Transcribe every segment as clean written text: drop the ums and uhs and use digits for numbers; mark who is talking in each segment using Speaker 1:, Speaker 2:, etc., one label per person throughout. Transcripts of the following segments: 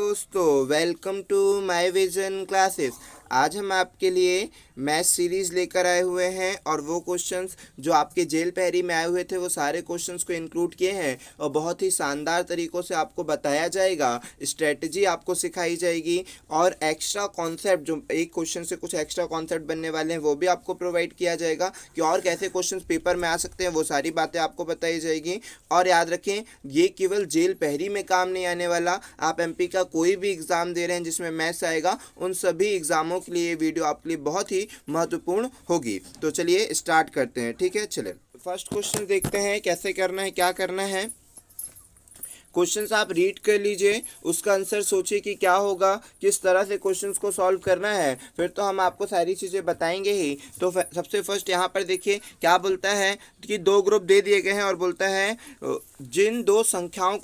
Speaker 1: दोस्तों, welcome to my vision classes. आज हम आपके लिए मैथ सीरीज़ लेकर आए हुए हैं और वो क्वेश्चंस जो आपके जेल पहरी में आए हुए थे वो सारे क्वेश्चंस को इंक्लूड किए हैं और बहुत ही शानदार तरीक़ों से आपको बताया जाएगा, स्ट्रेटजी आपको सिखाई जाएगी और एक्स्ट्रा कॉन्सेप्ट जो एक क्वेश्चन से कुछ एक्स्ट्रा कॉन्सेप्ट बनने वाले हैं वो भी आपको प्रोवाइड किया जाएगा कि और कैसे क्वेश्चन पेपर में आ सकते हैं, वो सारी बातें आपको बताई जाएगी। और याद रखें, ये केवल जेल पहरी में काम नहीं आने वाला। आप एमपी का कोई भी एग्ज़ाम दे रहे हैं जिसमें मैथ्स आएगा, उन सभी एग्ज़ामों के लिए ये वीडियो आपके लिए बहुत ही महत्वपूर्ण होगी। तो चलिए स्टार्ट करते हैं। ठीक है, चलिए फर्स्ट क्वेश्चन देखते हैं कैसे करना है, क्या करना है। क्वेश्चंस आप रीड कर लीजिए, उसका आंसर सोचिए कि क्या होगा, किस तरह से क्वेश्चंस को सॉल्व करना है, फिर तो हम आपको सारी चीज़ें बताएंगे ही। तो सबसे फर्स्ट यहाँ पर देखिए क्या बोलता है कि दो ग्रुप दे दिए गए हैं और बोलता है जिन दो संख्याओं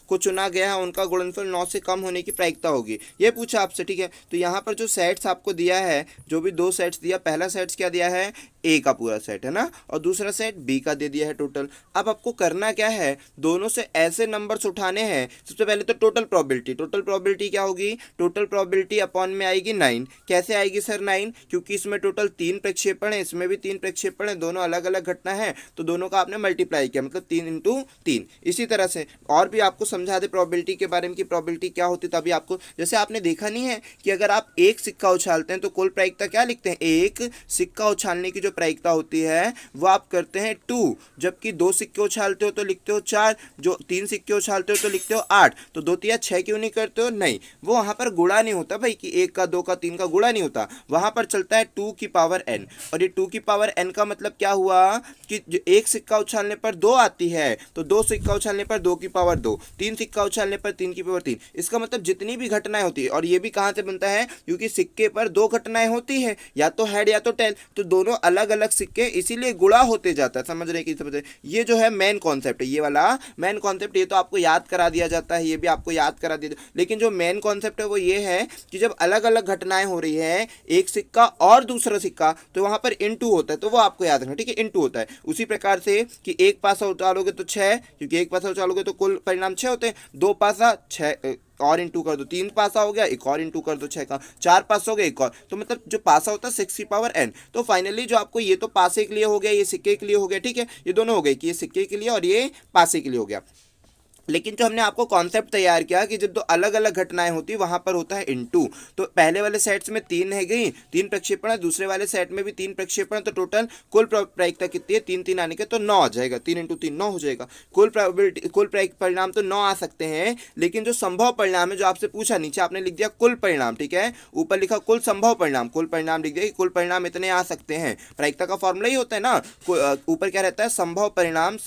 Speaker 1: को चुना गया है उनका गुणनफल 9 से कम होने की प्रायिकता होगी। ये पूछा आपसे। ठीक है, तो यहाँ पर जो सेट्स आपको दिया है, जो भी दो सेट्स दिया, पहला सेट्स क्या दिया है, ए का पूरा सेट है ना, और दूसरा सेट बी का दे दिया है टोटल। अब आपको करना क्या है, दोनों से ऐसे नंबर्स उठाने हैं। सबसे पहले तो टोटल प्रोबेबिलिटी क्या होगी, टोटल प्रोबेबिलिटी अपॉन में आएगी 9। कैसे आएगी सर 9? क्योंकि इसमें टोटल 3 प्रक्षेपण है, इसमें भी 3 प्रक्षेपण है, दोनों अलग अलग घटना है, तो दोनों का आपने मल्टीप्लाई किया, मतलब 3 × 3। इसी तरह से और भी आपको समझा दे प्रोबेबिलिटी के बारे में कि प्रोबेबिलिटी क्या होती है। तभी आपको, जैसे आपने देखा नहीं है कि अगर आप एक सिक्का उछालते हैं तो कुल प्रायिकता क्या लिखते हैं, एक सिक्का उछालने की जो प्रायिकता होती है वो आप करते हैं 2, जबकि 2 सिक्के उछालते हो तो लिखते हो 4, जो 3 सिक्के उछालते हो तो लिखते हो 8। तो 2 तिया 6 क्यों नहीं करते हो? नहीं, वो वहां पर गुणा नहीं होता भाई, कि 1 का 2 का 3 का गुणा नहीं होता, वहां पर चलता है 2 की पावर n। और ये 2 की पावर n का मतलब क्या हुआ कि एक सिक्का उछालने पर 2 आती है, तो 2 सिक्का उछालने पर 2 की पावर 2, 3 सिक्का उछालने पर 3 की पावर 3। इसका मतलब जितनी भी घटनाएं होती है, और ये भी कहां से बनता है, क्योंकि सिक्के पर 2 घटनाएं होती है, या तो हेड या तो टेल, तो दोनों अलग अलग सिक्के, इसीलिए गुणा होते जाता है। समझ रहे कि समझ रहे? ये जो है मेन कॉन्सेप्ट है, ये वाला मेन कॉन्सेप्ट। ये तो आपको याद करा दिया जाता है, ये भी आपको याद करा दिया, लेकिन जो मेन कॉन्सेप्ट है वो ये है कि जब अलग अलग घटनाएं हो रही है, एक सिक्का और दूसरा सिक्का, तो वहां पर इनटू होता है, तो वो आपको याद रखना। ठीक है, इनटू होता है। उसी प्रकार से कि एक पासा उछालोगे तो 6, क्योंकि एक पासा उछालोगे तो कुल परिणाम 6 होते हैं, 2 पासा 6 और इंटू कर दो, 3 पासा हो गया, एक और इंटू कर दो 6 का, 4 पासा हो गया, एक और, तो मतलब जो पासा होता है 6 की पावर n। तो फाइनली जो आपको, ये तो पासे के लिए हो गया, ये सिक्के के लिए हो गया। ठीक है, ये दोनों हो गए कि ये सिक्के के लिए और ये पासे के लिए हो गया। लेकिन जो हमने आपको कॉन्सेप्ट तैयार किया कि जब दो अलग अलग घटनाएं होती वहां पर होता है इनटू। तो पहले वाले सेट्स में 3 है गई, 3 प्रक्षेपण है, दूसरे वाले सेट में भी 3 प्रक्षेपण, तो टोटल कुल प्रायिकता कितनी है, 3 आने के तो 9 आ जाएगा, 3 × 3 9 हो जाएगा। कुल परिणाम तो 9 आ सकते हैं, लेकिन जो संभव परिणाम है, जो आपसे पूछा, नीचे आपने लिख दिया कुल परिणाम, ठीक है, ऊपर लिखा कुल संभव परिणाम, कुल परिणाम लिख दिया कि कुल परिणाम इतने आ सकते हैं। प्रायिकता का फॉर्मूला ही होता है ना, ऊपर क्या रहता है, संभव परिणाम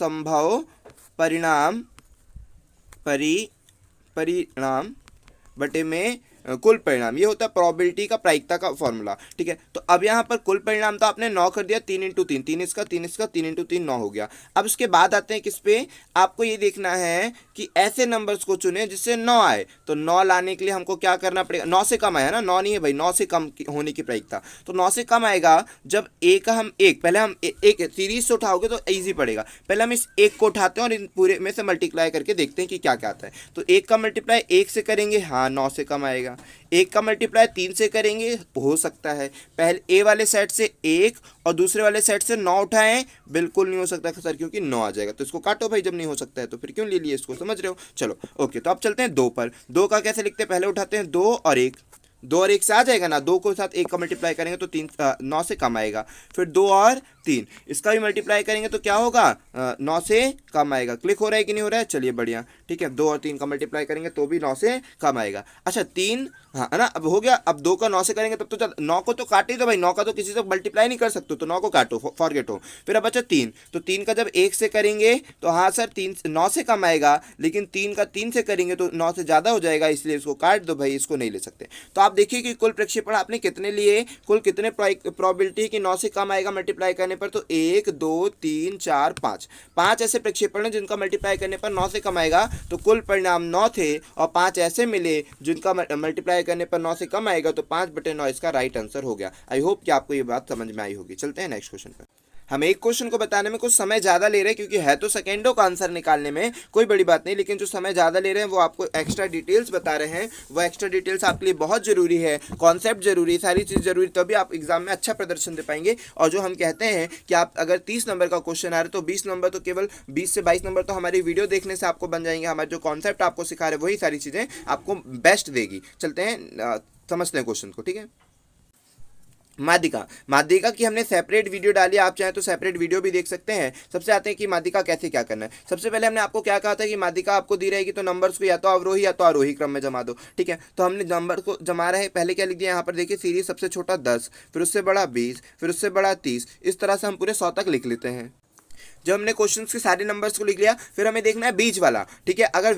Speaker 1: बटे में कुल परिणाम, ये होता है प्रोबेबिलिटी का प्रायिकता का फॉर्मूला। ठीक है, तो अब यहाँ पर कुल परिणाम तो आपने 9 कर दिया, 3 × 3, 3 इसका 3 इसका, 3 × 3 9 हो गया। अब उसके बाद आते हैं किस पे, आपको ये देखना है कि ऐसे नंबर्स को चुने जिससे 9 आए। तो 9 लाने के लिए हमको क्या करना पड़ेगा, 9 से कम आया ना, 9 नहीं है भाई, 9 से कम होने की प्रायिकता। तो 9 से कम आएगा जब पहले हम एक सीरीज से उठाओगे तो ईजी पड़ेगा। पहले हम इस एक को उठाते हैं और इन पूरे में से मल्टीप्लाई करके देखते हैं कि क्या क्या आता है। तो 1 का मल्टीप्लाई 1 से करेंगे, हाँ 9 से कम आएगा। 1 का मल्टीप्लाई 3 से करेंगे, हो सकता है। पहले ए वाले सेट से 1 और दूसरे वाले सेट से 9 उठाएं, बिल्कुल नहीं हो सकता सर, क्योंकि 9 आ जाएगा। तो इसको काटो भाई, जब नहीं हो सकता है तो फिर क्यों ले लिए इसको, समझ रहे हो? चलो ओके, तो अब चलते हैं 2 पर। 2 का कैसे लिखते हैं, पहले उठाते हैं 2 और 1, 2 और 1 से आ जाएगा ना, 2 को साथ 1 का मल्टीप्लाई करेंगे तो 9 से कम आएगा। फिर 2 और 3, इसका भी मल्टीप्लाई करेंगे तो क्या होगा, 9 से कम आएगा। क्लिक हो रहा है कि नहीं हो रहा है? चलिए बढ़िया, ठीक है। 2 और 3 का मल्टीप्लाई करेंगे तो भी 9 से कम आएगा। अच्छा 3, हाँ है ना, अब हो गया। अब 2 का 9 से करेंगे तब तो चल, 9 को तो काटे ही दो भाई, 9 का तो किसी से मल्टीप्लाई नहीं कर सकते, तो 9 को काटो, फॉरगेट हो। फिर अब अच्छा 3, तो 3 का जब 1 से करेंगे तो हाँ सर 9 से कम आएगा, लेकिन 3 का 3 से करेंगे तो 9 से ज़्यादा हो जाएगा, इसलिए इसको काट दो भाई, इसको नहीं ले सकते। तो आप देखिए कि कुल प्रक्षेपण आपने कितने लिए, कुल कितने प्रोबेबिलिटी कि 9 से कम आएगा मल्टीप्लाई करने पर, तो 1 2 3 4 5 ऐसे प्रक्षेपण हैं जिनका मल्टीप्लाई करने पर 9 से कम आएगा। तो कुल परिणाम 9 थे और 5 ऐसे मिले जिनका मल्टीप्लाई करने पर 9 से कम आएगा, तो 5/9 इसका राइट आंसर हो गया। आई होप कि आपको ये बात समझ में आई होगी। चलते हैं नेक्स्ट क्वेश्चन पर। हम एक क्वेश्चन को बताने में कुछ समय ज़्यादा ले रहे हैं, क्योंकि है तो सेकेंडों का आंसर निकालने में कोई बड़ी बात नहीं, लेकिन जो समय ज़्यादा ले रहे हैं वो आपको एक्स्ट्रा डिटेल्स बता रहे हैं। वो एक्स्ट्रा डिटेल्स आपके लिए बहुत ज़रूरी है, कॉन्सेप्ट जरूरी है, सारी चीज़ जरूरी, तभी आप एग्जाम में अच्छा प्रदर्शन दे पाएंगे। और जो हम कहते हैं कि आप अगर 30 नंबर का क्वेश्चन आ रहा है तो 20 नंबर तो केवल 20 से 22 नंबर तो हमारी वीडियो देखने से आपको बन जाएंगे। हमारे जो कॉन्सेप्ट आपको सिखा रहे हैं वही सारी चीज़ें आपको बेस्ट देगी। चलते हैं समझते हैं क्वेश्चन को, ठीक है। माध्यिका की हमने सेपरेट वीडियो डाली, आप चाहें तो सेपरेट वीडियो भी देख सकते हैं। सबसे आते हैं कि माध्यिका कैसे क्या करना है। सबसे पहले हमने आपको क्या कहा था कि माध्यिका आपको दी रहेगी तो नंबर्स को या तो अवरोही या तो आरोही क्रम में जमा दो, ठीक है। तो हमने नंबर को जमा रहे, पहले क्या लिख दिया यहाँ पर देखिए, सीरीज सबसे छोटा 10, फिर उससे बड़ा 20, फिर उससे बड़ा 30, इस तरह से हम पूरे 100 तक लिख लेते हैं। जब हमने क्वेश्चंस के सारे नंबर्स को लिख लिया, फिर हमें देखना है बीच वाला, ठीक है। अगर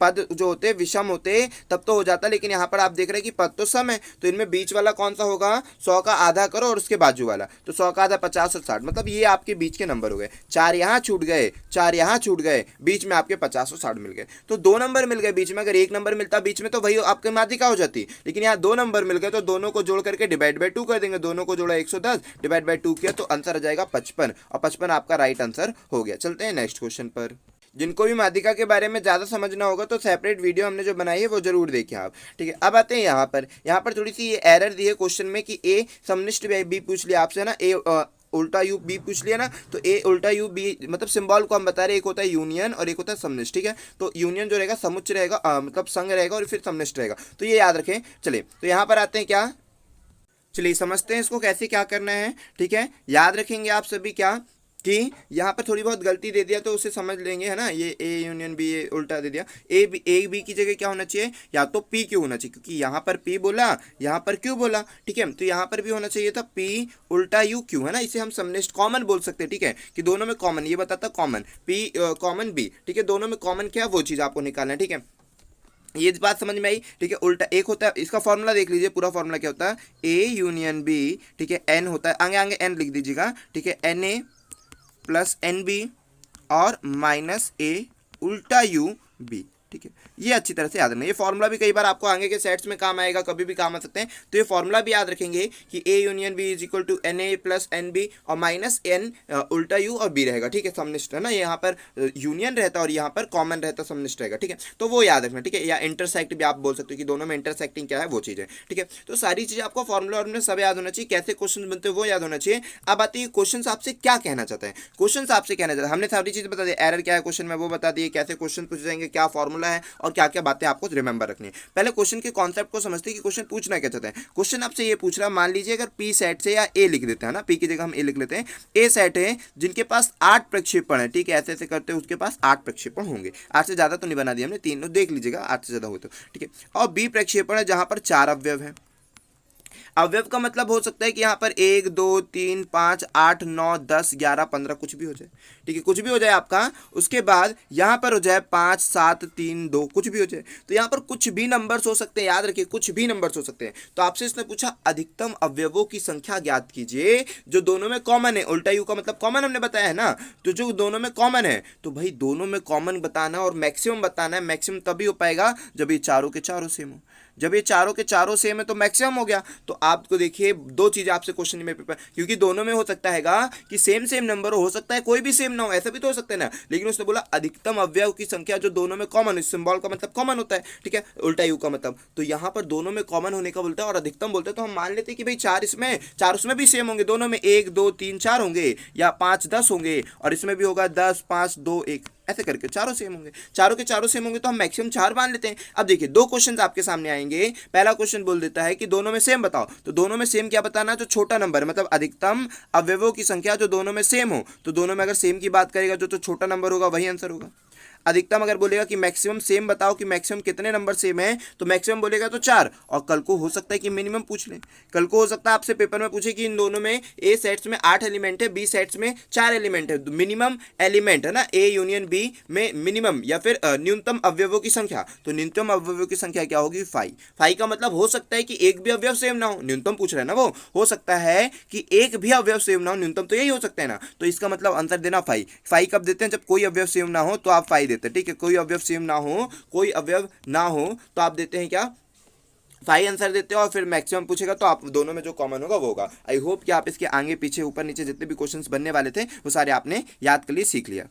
Speaker 1: पद जो होते विषम होते तब तो हो जाता, लेकिन यहाँ पर आप देख रहे हैं कि पद तो सम है, तो इनमें बीच वाला कौन सा होगा, 100 का आधा करो और उसके बाजू वाला, तो 100 का आधा 50 और 60, मतलब ये आपके बीच के नंबर हो गए। 4 यहाँ छूट गए, 4 यहाँ छूट गए, बीच में आपके 50 और 60 मिल गए, तो 2 नंबर मिल गए बीच में। अगर 1 नंबर मिलता बीच में तो वही आपकी माध्यिका हो जाती, लेकिन यहाँ 2 नंबर मिल गए तो दोनों को जोड़ करके डिवाइड बाई 2 कर देंगे। दोनों को जोड़ा 110, डिवाइड बाई 2 किया तो आंसर आ जाएगा 55, और 55 आपका राइट आंसर हो गया। चलते हैं नेक्स्ट क्वेश्चन पर। जिनको भी माध्यिका के बारे में ज़्यादा समझना होगा तो सेपरेट वीडियो हमने जो बनाई है वो जरूर देखें आप, ठीक है। अब आते हैं यहाँ पर थोड़ी सी ये एरर दी है क्वेश्चन में कि ए समनिष्ठ बी पूछ लिया आपसे ना, ए उल्टा यू बी पूछ लिया ना, तो ए उल्टा यू बी मतलब सिंबल को हम बता रहे हैं, एक होता है यूनियन और एक होता है समनिष्ठ, ठीक है। तो यूनियन जो रहेगा समुच्च रहेगा, मतलब संघ रहेगा, और फिर समनिष्ठ रहेगा, तो ये याद रखें। चलिए तो यहाँ पर आते हैं क्या, चलिए समझते हैं इसको कैसे क्या करना है, ठीक है। याद रखेंगे आप सभी क्या कि यहाँ पर थोड़ी बहुत गलती दे दिया तो उसे समझ लेंगे, है ना। ये ए यूनियन बी, ए उल्टा दे दिया, ए बी की जगह क्या होना चाहिए, या तो पी क्यू होना चाहिए, क्योंकि यहाँ पर पी बोला यहाँ पर क्यू बोला, ठीक है। तो यहाँ पर भी होना चाहिए था पी उल्टा यू क्यू, है ना। इसे हम समनिष्ठ कॉमन बोल सकते हैं, ठीक है, कि दोनों में कॉमन, ये बताता कॉमन पी कॉमन बी, ठीक है। दोनों में कॉमन क्या है वो चीज़ आपको निकालना है, ठीक है। ये बात समझ में आई, ठीक है। उल्टा एक होता है, इसका फॉर्मूला देख लीजिए, पूरा फॉर्मूला क्या होता है, ए यूनियन बी, ठीक है। एन होता है, आगे आगे एन लिख दीजिएगा, ठीक है, n A plus n B और माइनस ए उल्टा यू बी, ठीक है। ये अच्छी तरह से याद रखना, ये फॉर्मूला भी कई बार आपको आगे के सेट्स में काम आएगा, कभी भी काम आ सकते हैं, तो ये फॉर्मूला भी याद रखेंगे कि A union B is equal to n A plus n B और माइनस एन उल्टा यू और बी रहेगा, ठीक है। समनिष्ठ है ना, यहाँ पर यूनियन रहता है और यहाँ पर कॉमन रहता है, समनिष्ठ रहेगा, ठीक है। तो वो याद रखना, ठीक है। या इंटरसेक्ट भी आप बोल सकते हो कि दोनों में इंटरसेक्टिंग क्या है वो चीज़ है, ठीक है। तो सारी चीज़ें आपको फॉर्मूला और सब याद होना चाहिए, कैसे क्वेश्चन बनते हैं वो याद होना चाहिए। अब आती है क्वेश्चन आपसे क्या कहना चाहते हैं, क्वेश्चन आपसे कहना चाहते हैं, हमने सारी चीज़ बता दी, एरर क्या है क्वेश्चन में वो बता दिए, कैसे क्वेश्चन पूछ जाएंगे, क्या फॉर्मूला है और क्या क्या बातें आपको रिमेंबर रखनी है। पहले क्वेश्चन के कॉन्सेप्ट को समझते हैं कि क्वेश्चन पूछना क्या चाहता है। क्वेश्चन आपसे ये पूछ रहा है, मान लीजिए अगर पी सेट से, या ए लिख देते हैं ना, पी की जगह हम ए लिख लेते हैं, ए सेट है जिनके पास 8 प्रक्षेपण है, ठीक है। ऐसे ऐसे करते हैं उसके पास 8 प्रक्षेपण होंगे, 8 से ज्यादा तो नहीं बना दिया हमने, 3 देख लीजिएगा, 8 से ज्यादा हो तो, ठीक है। और बी प्रक्षेपण है जहां पर 4 अवयव है। अवयव का मतलब हो सकता है कि यहाँ पर 1 2 3 5 8 9 10 11 15 कुछ भी हो जाए, ठीक है, कुछ भी हो जाए आपका। उसके बाद यहाँ पर हो जाए 5 7 3 2 कुछ भी हो जाए, तो यहाँ पर कुछ भी नंबर्स हो सकते हैं, याद रखिए कुछ भी नंबर्स हो सकते हैं। तो आपसे इसने पूछा अधिकतम अवयवों की संख्या ज्ञात कीजिए जो दोनों में कॉमन है। उल्टा यू का मतलब कॉमन हमने बताया है ना, तो जो दोनों में कॉमन है, तो भाई दोनों में कॉमन बताना और मैक्सिमम बताना है। मैक्सिमम तभी हो पाएगा जब ये चारों के चारों सेम हो। जब ये चारों के चारों सेम है तो मैक्सिमम हो गया। तो आपको देखिए दो चीजें आपसे क्वेश्चन में पेपर, क्योंकि दोनों में हो सकता है कि सेम सेम नंबर हो सकता है कोई भी सेम ना हो, ऐसा भी तो हो सकता है ना। लेकिन उसने बोला अधिकतम अवयव की संख्या जो दोनों में कॉमन, इस सिंबल का मतलब कॉमन होता है, ठीक है, उल्टा यू का मतलब। तो यहाँ पर दोनों में कॉमन होने का बोलता है और अधिकतम बोलते हैं, तो हम मान लेते हैं कि भाई 4 इसमें 4 उसमें भी सेम होंगे, दोनों में 1 2 3 4 होंगे, या 5 10 होंगे, और इसमें भी होगा 10 5 2 1, ऐसे करके चारों सेम होंगे। चारों के चारों सेम होंगे तो हम मैक्सिमम 4 मान लेते हैं। अब देखिए दो क्वेश्चन आपके सामने आएंगे। पहला क्वेश्चन बोल देता है कि दोनों में सेम बताओ, तो दोनों में सेम क्या बताना है, जो छोटा नंबर है, मतलब अधिकतम अवयवों की संख्या जो दोनों में सेम हो। तो दोनों में अगर सेम की बात करेगा, जो तो छोटा नंबर होगा वही आंसर होगा। अधिकतम अगर बोलेगा कि मैक्सिमम सेम बताओ कि मैक्सिमम कितने नंबर सेम है, तो मैक्सिमम बोलेगा तो 4, और कल को हो सकता है कि मिनिमम पूछ ले। कल को हो सकता है आपसे पेपर में पूछे कि इन दोनों में ए सेट्स में 8 एलिमेंट है, बी सेट्स में 4 एलिमेंट है, मिनिमम एलिमेंट है ना ए यूनियन बी में मिनिमम या फिर न्यूनतम अवयवों की संख्या। तो न्यूनतम अवयवों की संख्या क्या होगी 5। 5 का मतलब हो सकता है कि एक भी अवयव सेम ना हो, न्यूनतम पूछ रहा है ना वो, हो सकता है कि एक भी अवयव सेम ना हो, न्यूनतम तो यही हो सकता है ना। तो इसका मतलब आंसर देना 5। 5 कब देते हैं, जब कोई अवयव सेम ना हो तो आप 5 देते हैं, ठीक है। कोई अवयव सेम ना हो, कोई अवयव ना हो तो आप देते हैं क्या 5 आंसर देते हो और फिर मैक्सिमम पूछेगा तो आप दोनों में जो कॉमन होगा वो होगा। आई होप कि आप इसके आगे पीछे ऊपर नीचे जितने भी क्वेश्चंस बनने वाले थे वो सारे आपने याद कर लिए, सीख लिया।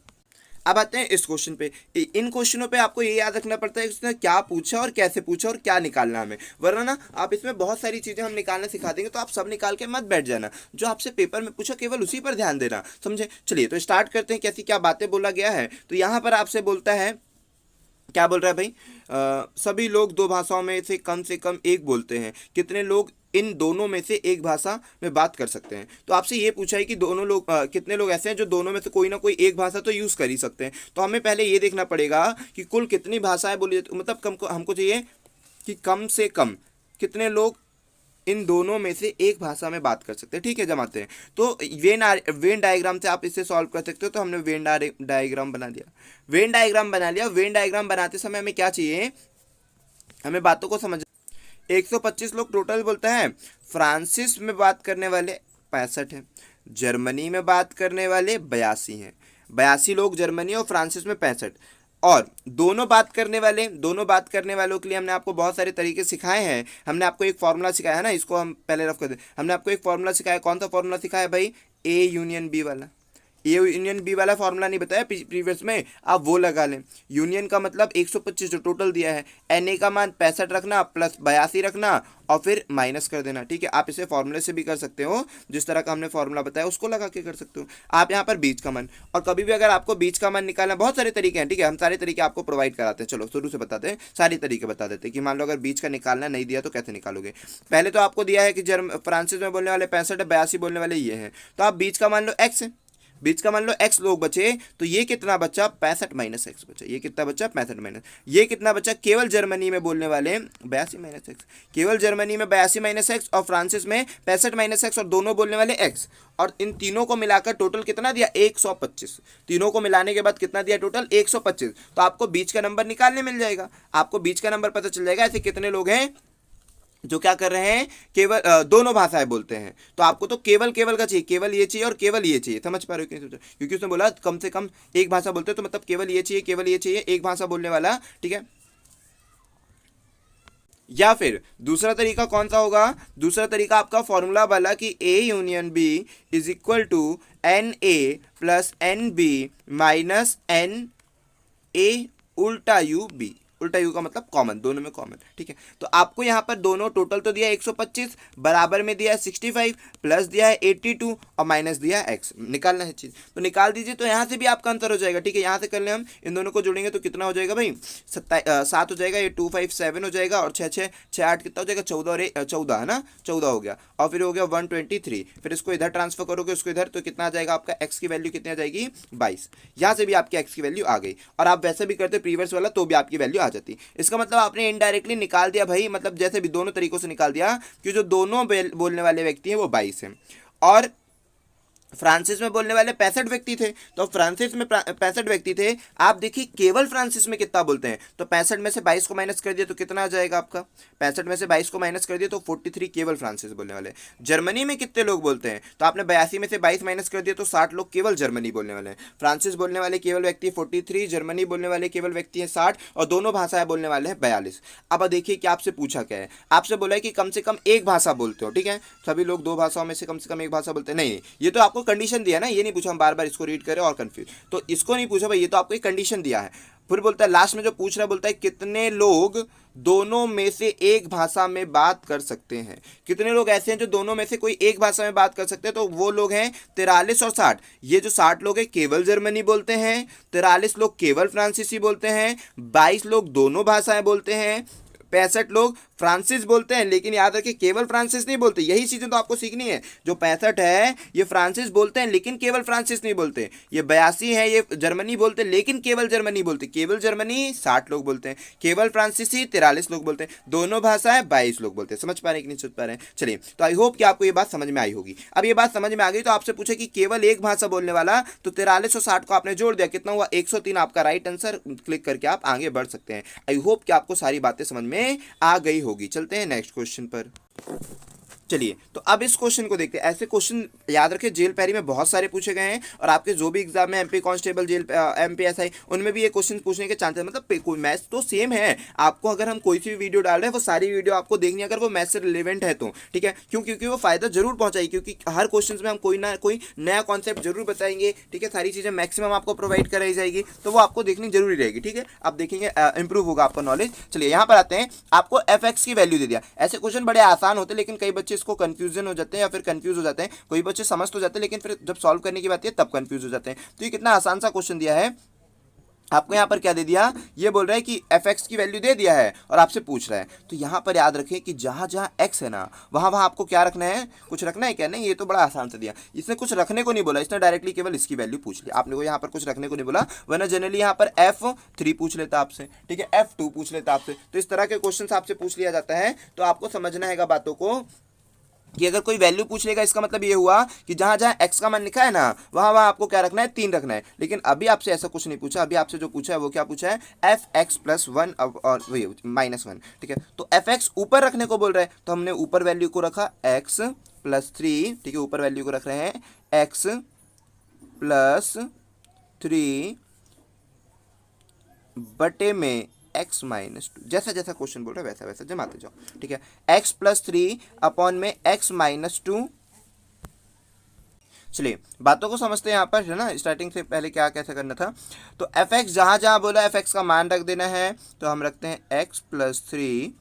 Speaker 1: अब आते हैं इस क्वेश्चन पे। इन क्वेश्चनों पे आपको ये याद रखना पड़ता है कि उसने क्या पूछा और कैसे पूछा और क्या निकालना हमें, वरना ना आप इसमें बहुत सारी चीज़ें हम निकालना सिखा देंगे तो आप सब निकाल के मत बैठ जाना। जो आपसे पेपर में पूछा केवल उसी पर ध्यान देना, समझे। चलिए तो स्टार्ट करते हैं कैसी क्या बातें बोला गया है। तो यहाँ पर आपसे बोलता है, क्या बोल रहा है भाई, सभी लोग दो भाषाओं में से कम एक बोलते हैं, कितने लोग इन दोनों में से एक भाषा में बात कर सकते हैं। तो आपसे ये पूछा है कि दोनों लोग कितने लोग ऐसे हैं जो दोनों में से कोई ना कोई एक भाषा तो यूज़ कर ही सकते हैं। तो हमें पहले ये देखना पड़ेगा कि कुल कितनी भाषाएं बोली जाती, मतलब हमको चाहिए कि कम से कम कितने लोग इन दोनों में से एक भाषा में बात कर सकते हैं। ठीक है, जमाते हैं। तो वेन डायग्राम से आप इसे सॉल्व कर सकते हो। तो हमने वेन डायग्राम बना दिया, वेन डायग्राम बना लिया। वेन डायग्राम बनाते समय हमें क्या चाहिए, हमें बातों को समझ। 125 लोग टोटल बोलते हैं, फ्रांसिस में बात करने वाले 65 हैं, जर्मनी में बात करने वाले 82 हैं। 82 लोग जर्मनी और फ्रांसिस में 65। और दोनों बात करने वालों के लिए हमने आपको बहुत सारे तरीके सिखाए हैं। हमने आपको एक फॉर्मूला सिखाया है ना, इसको हम पहले रफ कर दें। हमने आपको एक फॉर्मूला सिखाया, कौन सा फॉर्मूला सिखाया भाई, ए यूनियन बी वाला। ए यूनियन बी वाला फॉर्मूला नहीं बताया प्रीवियस में, आप वो लगा लें। यूनियन का मतलब 125 जो टोटल दिया है, एन ए का मान 65 रखना प्लस 82 रखना और फिर माइनस कर देना। ठीक है, आप इसे फॉर्मूले से भी कर सकते हो, जिस तरह का हमने फॉर्मूला बताया उसको लगा के कर सकते हो। आप यहाँ पर बीच का मान, और कभी भी अगर आपको बीच का मान निकालना, बहुत सारे तरीके हैं। ठीक है, हम सारे तरीके आपको प्रोवाइड कराते हैं। चलो शुरू से बताते हैं, सारे तरीके बता देते हैं कि मान लो अगर बीच का निकालना नहीं दिया तो कैसे निकालोगे। पहले तो आपको दिया है कि फ्रांसिस में बोलने वाले 65 है, 82 बोलने वाले ये हैं, तो आप बीच का मान लो एक्स है, बीच का मान लो x लोग बचे, तो ये कितना बचा 65 माइनस एक्स बचा। ये कितना बचा 65 माइनस, ये कितना बचा केवल जर्मनी में बोलने वाले 82 माइनस एक्स, केवल जर्मनी में 82 माइनस एक्स और फ्रांसिस में 65 माइनस एक्स और दोनों बोलने वाले x। और इन तीनों को मिलाकर टोटल कितना दिया 125। तीनों को मिलाने के बाद कितना दिया टोटल 125। तो आपको बीच का नंबर निकालने मिल जाएगा, आपको बीच का नंबर पता चल जाएगा। ऐसे कितने लोग हैं जो क्या कर रहे हैं, केवल दोनों भाषाएं बोलते हैं। तो आपको तो केवल का चाहिए, केवल ये चाहिए और केवल ये चाहिए। समझ पा रहे हो, क्योंकि उसने बोला कम से कम एक भाषा बोलते हैं, तो मतलब केवल ये चाहिए एक भाषा बोलने वाला। ठीक है, या फिर दूसरा तरीका कौन सा होगा, दूसरा तरीका आपका फॉर्मूला वाला कि A union B is equal to n A plus n B minus n A उल्टा यू बी। उल्टा यू का मतलब कॉमन, दोनों में कॉमन। ठीक है, तो आपको यहाँ पर दोनों टोटल तो दिया 125, बराबर में दिया है 65, प्लस दिया है 82 और माइनस दिया है x। निकालना है चीज़ तो निकाल दीजिए। तो यहाँ से भी आपका आंसर हो जाएगा। ठीक है, यहाँ से कर ले हम, इन दोनों को जोड़ेंगे तो कितना हो जाएगा भाई 7 हो जाएगा, ये 2 5 7 हो जाएगा और 6 6 6 8 कितना हो जाएगा 14 और 14 है ना, 14 हो गया। और फिर हो गया 123। फिर इसको इधर ट्रांसफर करोगे उसको इधर, तो कितना आ जाएगा आपका x की वैल्यू कितनी आ जाएगी 22। यहाँ से भी आपकी x की वैल्यू आ गई। और आप वैसे भी करते प्रीवियस वाला तो भी आपकी वैल्यू आ जाती। इसका मतलब आपने इनडायरेक्टली निकाल दिया भाई, मतलब जैसे भी दोनों तरीकों से निकाल दिया कि जो दोनों बोलने वाले व्यक्ति हैं वो 22 हैं। और फ्रांसिस में बोलने वाले 65 व्यक्ति थे, तो फ्रांसिस में 65 व्यक्ति थे। आप देखिए केवल फ्रांसिस में कितना बोलते हैं, तो 65 में से 22 को माइनस कर दिया तो कितना आ जाएगा आपका, 65 में से 22 को माइनस कर दिया तो 43 केवल फ्रांसिस बोलने वाले। जर्मनी में कितने लोग बोलते हैं, तो आपने 82 में से 22 माइनस कर दिया तो 60 लोग केवल जर्मनी बोलने वाले हैं। फ्रांसिस बोलने वाले केवल व्यक्ति 43, जर्मनी बोलने वाले केवल व्यक्ति हैं 60 और दोनों भाषाएं बोलने वाले हैं 42। अब देखिए कि आपसे पूछा क्या है, आपसे बोला है कि कम से कम एक भाषा बोलते हो। ठीक है, सभी लोग दो भाषाओं में से कम एक भाषा बोलते हैं। नहीं, ये तो आपको कंडीशन दिया ना, ये नहीं पूछा हम बार बार इसको रीड करें और कंफ्यूज, तो इसको नहीं पूछा भाई, ये तो आपको एक कंडीशन दिया है। फिर बोलता है लास्ट में जो पूछ रहा है, बोलता है कितने लोग दोनों में से एक भाषा में बात कर सकते हैं। कितने लोग ऐसे हैं जो दोनों में से कोई एक भाषा में बात कर सकते हैं, तो वो लोग हैं 43 और 60। ये जो 60 लोग हैं केवल जर्मनी बोलते हैं, 43 लोग केवल फ्रांसीसी बोलते हैं, 22 लोग दोनों भाषाएं बोलते हैं, 65 लोग फ्रांसिस बोलते हैं। लेकिन याद रखिए केवल फ्रांसिस नहीं बोलते, यही चीज़ें तो आपको सीखनी है। जो 65 है ये फ्रांसिस बोलते हैं लेकिन केवल फ्रांसिस नहीं बोलते। ये 82 है ये जर्मनी बोलते हैं लेकिन केवल जर्मनी बोलते। केवल जर्मनी 60 लोग बोलते हैं, केवल फ्रांसीसी 43 लोग बोलते हैं, दोनों भाषाएं 22 लोग बोलते हैं। समझ पा रहे हैं कि नहीं समझ पा रहे हैं? चलिए, तो आई होप कि आपको ये बात समझ में आई होगी। अब ये बात समझ में आ गई तो आपसे पूछे कि केवल एक भाषा बोलने वाला, तो 43 और 60 को आपने जोड़ दिया, कितना हुआ 103। आपका राइट आंसर, क्लिक करके आप आगे बढ़ सकते हैं। आई होप कि आपको सारी बातें समझ में आ गई होगी। चलते हैं नेक्स्ट क्वेश्चन पर। चलिए तो अब इस क्वेश्चन को देखते हैं। ऐसे क्वेश्चन याद रखें जेल पैरी में बहुत सारे पूछे गए हैं और आपके जो भी एग्जाम में MP constable jail MP SI उनमें भी ये क्वेश्चन पूछने के चांसेस, मतलब कोई मैथ्स तो सेम है। आपको अगर हम कोई सी भी वीडियो डाल रहे हैं वो सारी वीडियो आपको देखनी है अगर वो मैथ्स से रिलेवेंट है तो, ठीक है। क्यों? क्योंकि वो फायदा जरूर पहुंचाएगी, क्योंकि हर क्वेश्चन में हम कोई ना कोई नया कॉन्सेप्ट जरूर बताएंगे, ठीक है। सारी चीजें मैक्सिमम आपको प्रोवाइड कराई जाएगी, तो वो आपको देखनी जरूरी रहेगी, ठीक है। आप देखेंगे इंप्रूव होगा आपका नॉलेज। चलिए यहाँ पर आते हैं, आपको एफ की वैल्यू दे दिया। ऐसे क्वेश्चन बड़े आसान होते हैं लेकिन कई बच्चे इसको कंफ्यूजन हो जाते हैं या फिर कंफ्यूज हो जाते हैं। कोई बच्चे समझ तो जाते हैं लेकिन फिर जब सॉल्व करने की बात है तब कंफ्यूज हो जाते हैं। तो ये कितना आसान सा क्वेश्चन दिया है आपको। यहाँ पर क्या दे दिया, ये बोल रहा है कि एफ की वैल्यू दे दिया है और आपसे पूछ रहा है। तो यहाँ पर याद रखें कि जहाँ जहाँ एक्स है ना वहाँ वहाँ आपको क्या रखना है, कुछ रखना है क्या? नहीं, ये तो बड़ा आसान से दिया। इसने कुछ रखने को नहीं बोला, इसने डायरेक्टली केवल इसकी वैल्यू पूछ ली। आपने को यहाँ पर कुछ रखने को नहीं बोला, वरना जनरली यहाँ पर F3 पूछ लेता आपसे, ठीक है, F2 पूछ लेता आपसे। तो इस तरह के क्वेश्चन आपसे पूछ लिया जाता है। तो आपको समझना है बातों को कि अगर कोई वैल्यू पूछ लेगा इसका मतलब ये हुआ कि जहां जहां एक्स का मान लिखा है ना वहां वहां आपको क्या रखना है, 3 रखना है। लेकिन अभी आपसे ऐसा कुछ नहीं पूछा, अभी आपसे जो पूछा है वो क्या पूछा है, f(x+1) और वही -1, ठीक है। तो f(x) ऊपर रखने को बोल रहा है, तो हमने ऊपर वैल्यू को रखा x+3, ठीक है। ऊपर वैल्यू को रख रहे हैं x+3 बटे में x-2, जैसा जैसा क्वेश्चन बोल रहा है वैसा वैसा जमाते जाओ, ठीक है। x+3 अपॉन में x-2। चलिए बातों को समझते हैं यहाँ पर, है ना। स्टार्टिंग से पहले क्या कैसे करना था, तो f(x) जहां जहां बोला f(x) का मान रख देना है, तो हम रखते हैं x+3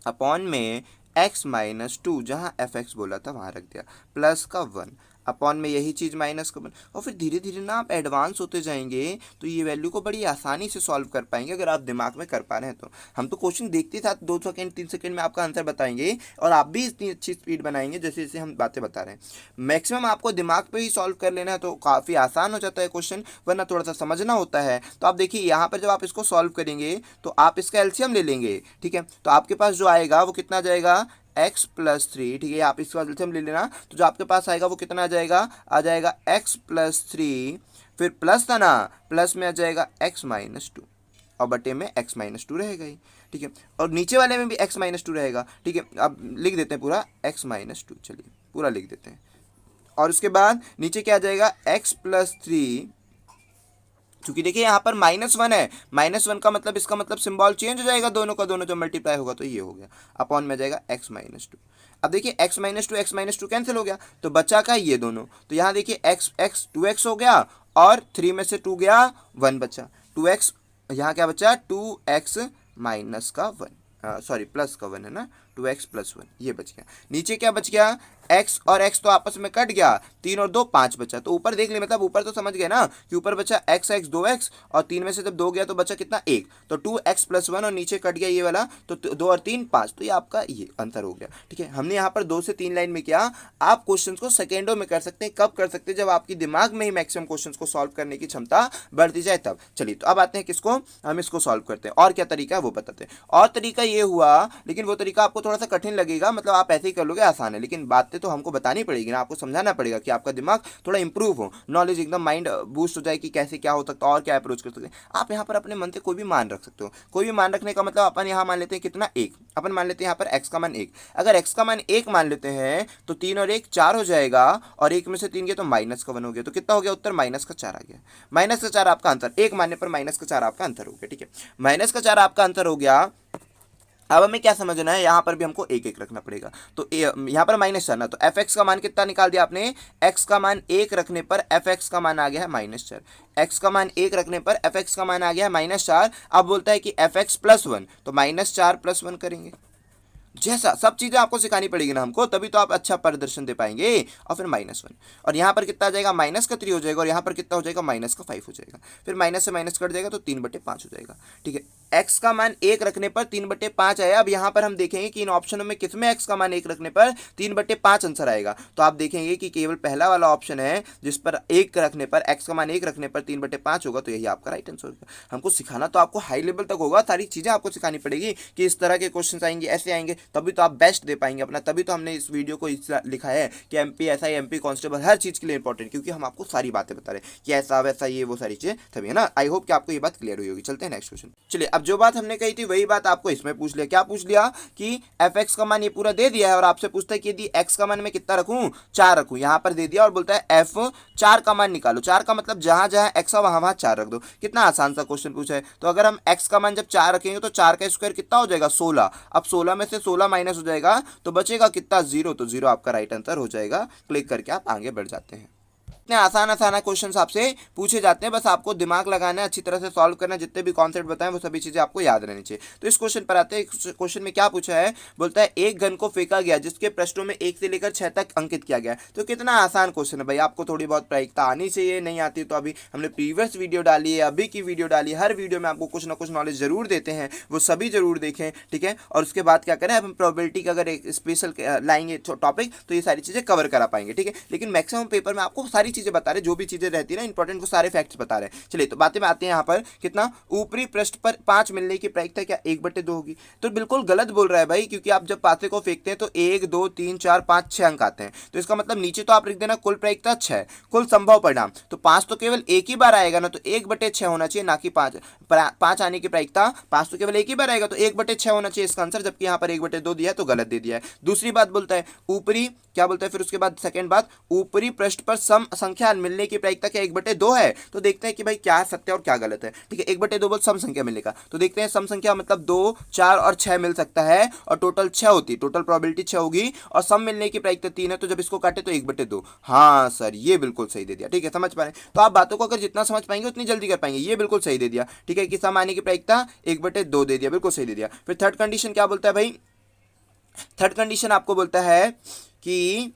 Speaker 1: अपॉन में x-2, जहां f(x) बोला था वहां रख दिया, प्लस का 1 अपॉन में यही चीज़ माइनस का 1। और फिर धीरे धीरे ना आप एडवांस होते जाएंगे तो ये वैल्यू को बड़ी आसानी से सॉल्व कर पाएंगे अगर आप दिमाग में कर पा रहे हैं तो। हम तो क्वेश्चन देखते साथ 2 सेकंड 3 सेकंड में आपका आंसर बताएंगे और आप भी इतनी अच्छी स्पीड बनाएंगे जैसे जैसे हम बातें बता रहे हैं। मैक्सिमम आपको दिमाग पे ही सॉल्व कर लेना है तो काफ़ी आसान हो जाता है क्वेश्चन, वरना थोड़ा सा समझना होता है। तो आप देखिए यहाँ पर जब आप इसको सॉल्व करेंगे तो आप इसका एलसीएम ले लेंगे, ठीक है। तो आपके पास जो आएगा वो कितना जाएगा, x+3, ठीक है। आप इसका एलसीएम ले लेना, तो जो आपके पास आएगा वो कितना आ जाएगा x+3, फिर प्लस था ना, प्लस में आ जाएगा x-2 और बटे में x-2 रहेगा ही, ठीक है। और नीचे वाले में भी x-2 रहेगा, ठीक है। अब लिख देते हैं पूरा x-2, चलिए पूरा लिख देते हैं। और उसके बाद नीचे क्या आ जाएगा, x+3, क्योंकि देखिए यहाँ पर -1 है, -1 का मतलब इसका मतलब सिंबल चेंज हो जाएगा, दोनों का दोनों जब मल्टीप्लाई होगा तो ये हो गया, अपॉन में जाएगा x-2। अब देखिए x-2 कैंसिल हो गया तो बचा का ये दोनों। तो यहाँ देखिए x 2x हो गया और 3 में से 2 गया, 1 बचा, 2x यहाँ क्या बचा, 2x माइनस का 1, सॉरी प्लस का 1 है ना, 2x + 1 ये बच गया। नीचे क्या बच गया, x और x तो आपस में कट गया, 3 और 2 5 बचा। तो ऊपर देख ले, मतलब ऊपर तो समझ गए ना कि ऊपर बचा x 2x और 3 में से जब 2 गया तो बचा कितना, 1। तो 2x + 1 और नीचे कट गया ये वाला, तो 2 और 3 5, तो ये आपका ये आंसर हो गया, ठीक है। हमने यहाँ पर 2 से 3 लाइन में किया। आप क्वेश्चन को सेकेंडों में कर सकते हैं, कब कर सकते हैं, जब आपकी दिमाग में ही मैक्सिमम क्वेश्चन को सॉल्व करने की क्षमता बढ़ती जाए तब। चलिए तो अब आते हैं किसको, हम इसको सॉल्व करते हैं। और क्या तरीका है वो बताते हैं। और तरीका ये हुआ, लेकिन वो तरीका आपको थोड़ा सा कठिन लगेगा, मतलब आप ऐसे ही कर लोगे, आसान है, लेकिन बातें तो हमको बतानी पड़ेगी ना, आपको समझाना पड़ेगा कि आपका दिमाग थोड़ा इंप्रूव हो, नॉलेज एकदम माइंड बूस्ट हो जाए कि कैसे क्या हो सकता है और क्या अप्रोच कर सकते हैं। आप यहाँ पर अपने मन से कोई भी मान रख सकते हो। कोई भी मान रखने का मतलब अपन यहाँ मान लेते हैं कितना, 1। अपन मान लेते हैं यहाँ पर x का मान 1। अगर x का मान 1 मान लेते हैं तो 3 और 1 4 हो जाएगा, और 1 में से 3 गया तो -1 हो गया। तो कितना हो गया उत्तर, -4 आ गया। -4 आपका आंसर, 1 मानने पर -4 आपका आंसर हो गया, ठीक है। -4 आपका आंसर हो गया। अब हमें क्या समझना है, यहाँ पर भी हमको 1 रखना पड़ेगा। तो यहाँ पर -4 ना, तो f(x) का मान कितना निकाल दिया आपने, x का मान 1 रखने पर f(x) का मान आ गया है -4। x का मान 1 रखने पर f(x) का मान आ गया है -4। अब बोलता है कि f(x + 1), तो -4 + 1 करेंगे। जैसा सब चीज़ें आपको सिखानी पड़ेगी ना हमको, तभी तो आप अच्छा प्रदर्शन दे पाएंगे। और फिर -1, और यहाँ पर कितना आ जाएगा, -3 हो जाएगा, और यहाँ पर कितना हो जाएगा, -5 हो जाएगा। फिर माइनस से माइनस कट जाएगा तो 3/5 हो जाएगा, ठीक है। x का मान 1 रखने पर 3/5 आया। अब यहाँ पर हम देखेंगे कि इन ऑप्शनों में किसमें x का मान 1 रखने पर 3/5 आंसर आएगा। तो आप देखेंगे कि केवल पहला वाला ऑप्शन है जिस पर 1 रखने पर, x का मान 1 रखने पर 3/5 होगा, तो यही आपका राइट आंसर होगा। हमको सिखाना तो आपको हाई लेवल तक होगा, सारी चीज़ें आपको सिखानी पड़ेगी कि इस तरह के क्वेश्चन आएंगे, ऐसे आएंगे, तभी तो आप बेस्ट दे पाएंगे अपना, तभी तो हमने इस वीडियो को लिखा है कि एमपी एसआई एमपी कांस्टेबल हर चीज़ के लिए इंपॉर्टेंट, क्योंकि हम आपको सारी बातें बता रहे हैं कि ऐसा वैसा ये वो सारी चीज़ें, तभी है ना। आई होप कि आपको ये बात क्लियर हुई होगी। चलते हैं नेक्स्ट क्वेश्चन। चलिए, अब जो बात हमने कही थी वही बात आपको इसमें पूछ लिया। क्या पूछ लिया कि एफ एक्स का मान ये पूरा दे दिया है और आपसे पूछता है कि यदि एक्स का मान मैं कितना रखूं, 4 रखूं। यहां पर दे दिया और बोलता है एफ 4 का मान निकालो। 4 का मतलब जहां जहां एक्स है वहां वहां 4 रख दो। कितना आसान सा क्वेश्चन पूछा है। तो अगर हम एक्स का मान जब 4 रखेंगे तो 4 का स्क्वायर कितना हो जाएगा, 16। अब 16 में से 16 माइनस हो जाएगा तो बचेगा कितना, 0। तो 0 आपका राइट आंसर हो जाएगा। क्लिक करके आप आगे बढ़ जाते हैं। इतने आसान आसान क्वेश्चन आपसे पूछे जाते हैं, बस आपको दिमाग लगाना है, अच्छी तरह से सॉल्व करना है। जितने भी कॉन्सेप्ट बताएं वो सभी चीजें आपको याद रहनी चाहिए। तो इस क्वेश्चन पर आते हैं। क्वेश्चन में क्या पूछा है, बोलता है एक गन को फेंका गया जिसके पृष्ठों में 1 से लेकर 6 तक अंकित किया गया। तो कितना आसान क्वेश्चन है भाई, आपको थोड़ी बहुत प्रायिकता आनी चाहिए। नहीं आती तो अभी हमने प्रीवियस वीडियो डाली है, अभी की वीडियो डाली है, हर वीडियो में आपको कुछ ना कुछ नॉलेज जरूर देते हैं, वो सभी जरूर देखें, ठीक है। और उसके बाद क्या करें, हम प्रोबेबिलिटी का अगर एक स्पेशल लाएंगे टॉपिक तो ये सारी चीजें कवर करा पाएंगे, ठीक है। लेकिन मैक्सिमम पेपर में आपको सारी चीजें बता रहे, जो भी चीजें रहती है ना इंपॉर्टेंट, वो सारे फैक्ट्स बता रहे हैं। चलिए, तो बातें में आते हैं। यहाँ पर कितना, ऊपरी पृष्ठ पर 5 मिलने की प्रायिकता क्या 1/2 होगी। तो बिल्कुल गलत बोल रहा है भाई, क्योंकि आप जब पासे को फेंकते हैं तो 1 2 3 4 5 6 अंक आते हैं। तो इसका मतलब नीचे तो आप लिख देना कुल प्रायिकता 6, कुल संभव परिणाम। तो 5 तो केवल एक ही बार आएगा ना, तो 1/6 होना चाहिए, ना कि 5। 5 आने की प्रायिकता 5 तो केवल एक ही बार आएगा, तो 1/6 होना चाहिए इसका आंसर, जबकि यहाँ पर 1/2 दिया है तो गलत दे दिया है। दूसरी बात बोलता है ऊपरी, क्या बोलता है फिर उसके बाद सेकंड बात, ऊपरी पृष्ठ पर सम संख्या मिलने की प्रायिकता क्या 1/2 है। तो देखते हैं कि भाई क्या सत्य और क्या गलत है, ठीक है। 1/2 बोल सम संख्या मिलने का, तो देखते हैं सम संख्या मतलब 2 4 और 6 मिल सकता है और टोटल 6 होती है, टोटल प्रोबेबिलिटी 6 होगी और सम मिलने की प्रायिकता 3 है। तो जब इसको काटे तो 1/2। हाँ सर, ये बिल्कुल सही दे दिया, ठीक है। समझ पा रहे हैं, तो आप बातों को अगर जितना समझ पाएंगे उतनी जल्दी कर पाएंगे। ये बिल्कुल सही दे दिया, ठीक है, कि सम आने की प्रायिकता 1/2 दे दिया, बिल्कुल सही दे दिया। फिर थर्ड कंडीशन क्या बोलता है भाई, थर्ड कंडीशन आपको बोलता है कि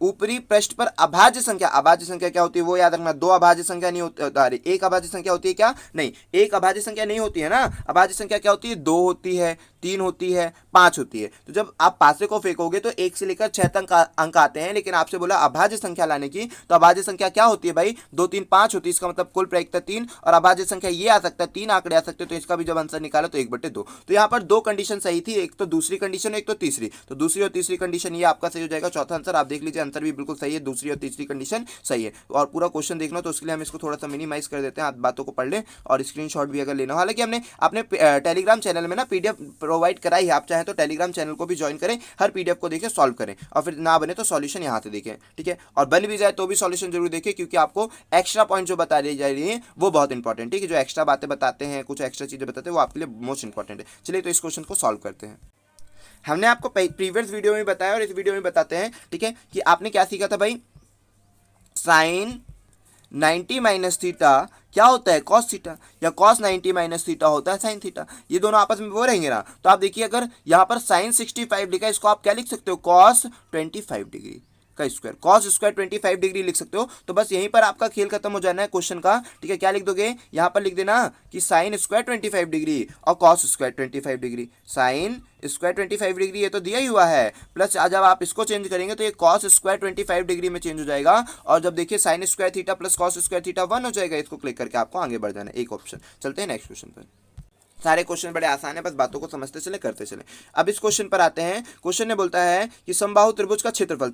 Speaker 1: ऊपरी पृष्ठ पर अभाज्य संख्या, अभाज्य संख्या क्या होती है वो याद रखना। 2 अभाज्य संख्या नहीं होती, एक अभाज्य संख्या होती है क्या, नहीं, एक अभाज्य संख्या नहीं होती है ना। अभाज्य संख्या क्या होती है, 2 होती है, 3 होती है, 5 होती है। तो जब आप पासे को फेंकोगे तो 1 से लेकर 6 तक अंक आते हैं, लेकिन आपसे बोला अभाज्य संख्या लाने की, तो अभाज्य संख्या क्या होती है भाई, 2 3 5 होती है। इसका मतलब कुल प्रायिकता 3 और अभाज्य संख्या ये आ सकता है, 3 आंकड़े आ सकते हैं। तो इसका भी जब आंसर निकाला तो 1/2। तो यहाँ पर 2 कंडीशन सही थी, एक तो दूसरी कंडीशन, एक तो तीसरी। तो दूसरी और तीसरी कंडीशन ये आपका सही हो जाएगा। चौथा आंसर आप देख लीजिए, आंसर भी बिल्कुल सही है, दूसरी और तीसरी कंडीशन सही है। और पूरा क्वेश्चन देखना तो उसके लिए हम इसको थोड़ा सा मिनिमाइज कर देते हैं, आप बातों को पढ़ लें और स्क्रीनशॉट भी अगर लेना हो। हालांकि हमने अपने टेलीग्राम चैनल में ना पीडीएफ प्रोवाइड कराई है, आप चाहें तो टेलीग्राम चैनल को भी ज्वाइन करें, हर पीडीएफ को देखें, सॉल्व करें, और फिर ना बने तो सॉल्यूशन यहाँ से देखें, ठीक है। और बन भी जाए तो भी सॉल्यूशन जरूर देखें, क्योंकि आपको एक्स्ट्रा पॉइंट जो बता दी जा रही है वो बहुत इंपॉर्टेंट है, ठीक है। जो एक्स्ट्रा बातें बताते हैं, कुछ एक्स्ट्रा चीजें बताते हैं, वो आपके लिए मोस्ट इंपॉर्टेंट है। चलिए, तो इस क्वेश्चन को सॉल्व करते हैं। हमने आपको प्रीवियस वीडियो में बताया और इस वीडियो में बताते हैं, ठीक है, कि आपने क्या सीखा था भाई, साइन 90 माइनस थीटा क्या होता है, कॉस थीटा, या कॉस 90 माइनस थीटा होता है साइन थीटा। ये दोनों आपस में वो रहेंगे ना। तो आप देखिए, अगर यहाँ पर साइन 65 लिखा है, इसको आप क्या लिख सकते हो, कॉस 25 डिग्री का स्क्वायर, कॉस स्क्वायर 25 डिग्री लिख सकते हो। तो बस यहीं पर आपका खेल खत्म हो जाना है क्वेश्चन का, ठीक है। क्या लिख दोगे, यहाँ पर लिख देना कि साइन स्क्वायर 25 डिग्री और cos square 25 degree, sine square 25 degree ये तो दिया ही हुआ है, प्लस जब आप इसको चेंज करेंगे तो ये कॉस स्क्वायर 25 डिग्री में चेंज हो जाएगा। और जब देखिए sine square theta plus cos square theta 1 हो जाएगा। इसको क्लिक करके आपको आगे बढ़ जाना है, एक ऑप्शन। चलते हैं नेक्स्ट क्वेश्चन पर। सारे क्वेश्चन बड़े आसान है, बस बातों को समझते चले, करते चले। अब इस क्वेश्चन पर आते हैं। क्वेश्चन ने बोलता है कि समबाहु त्रिभुज का क्षेत्रफल,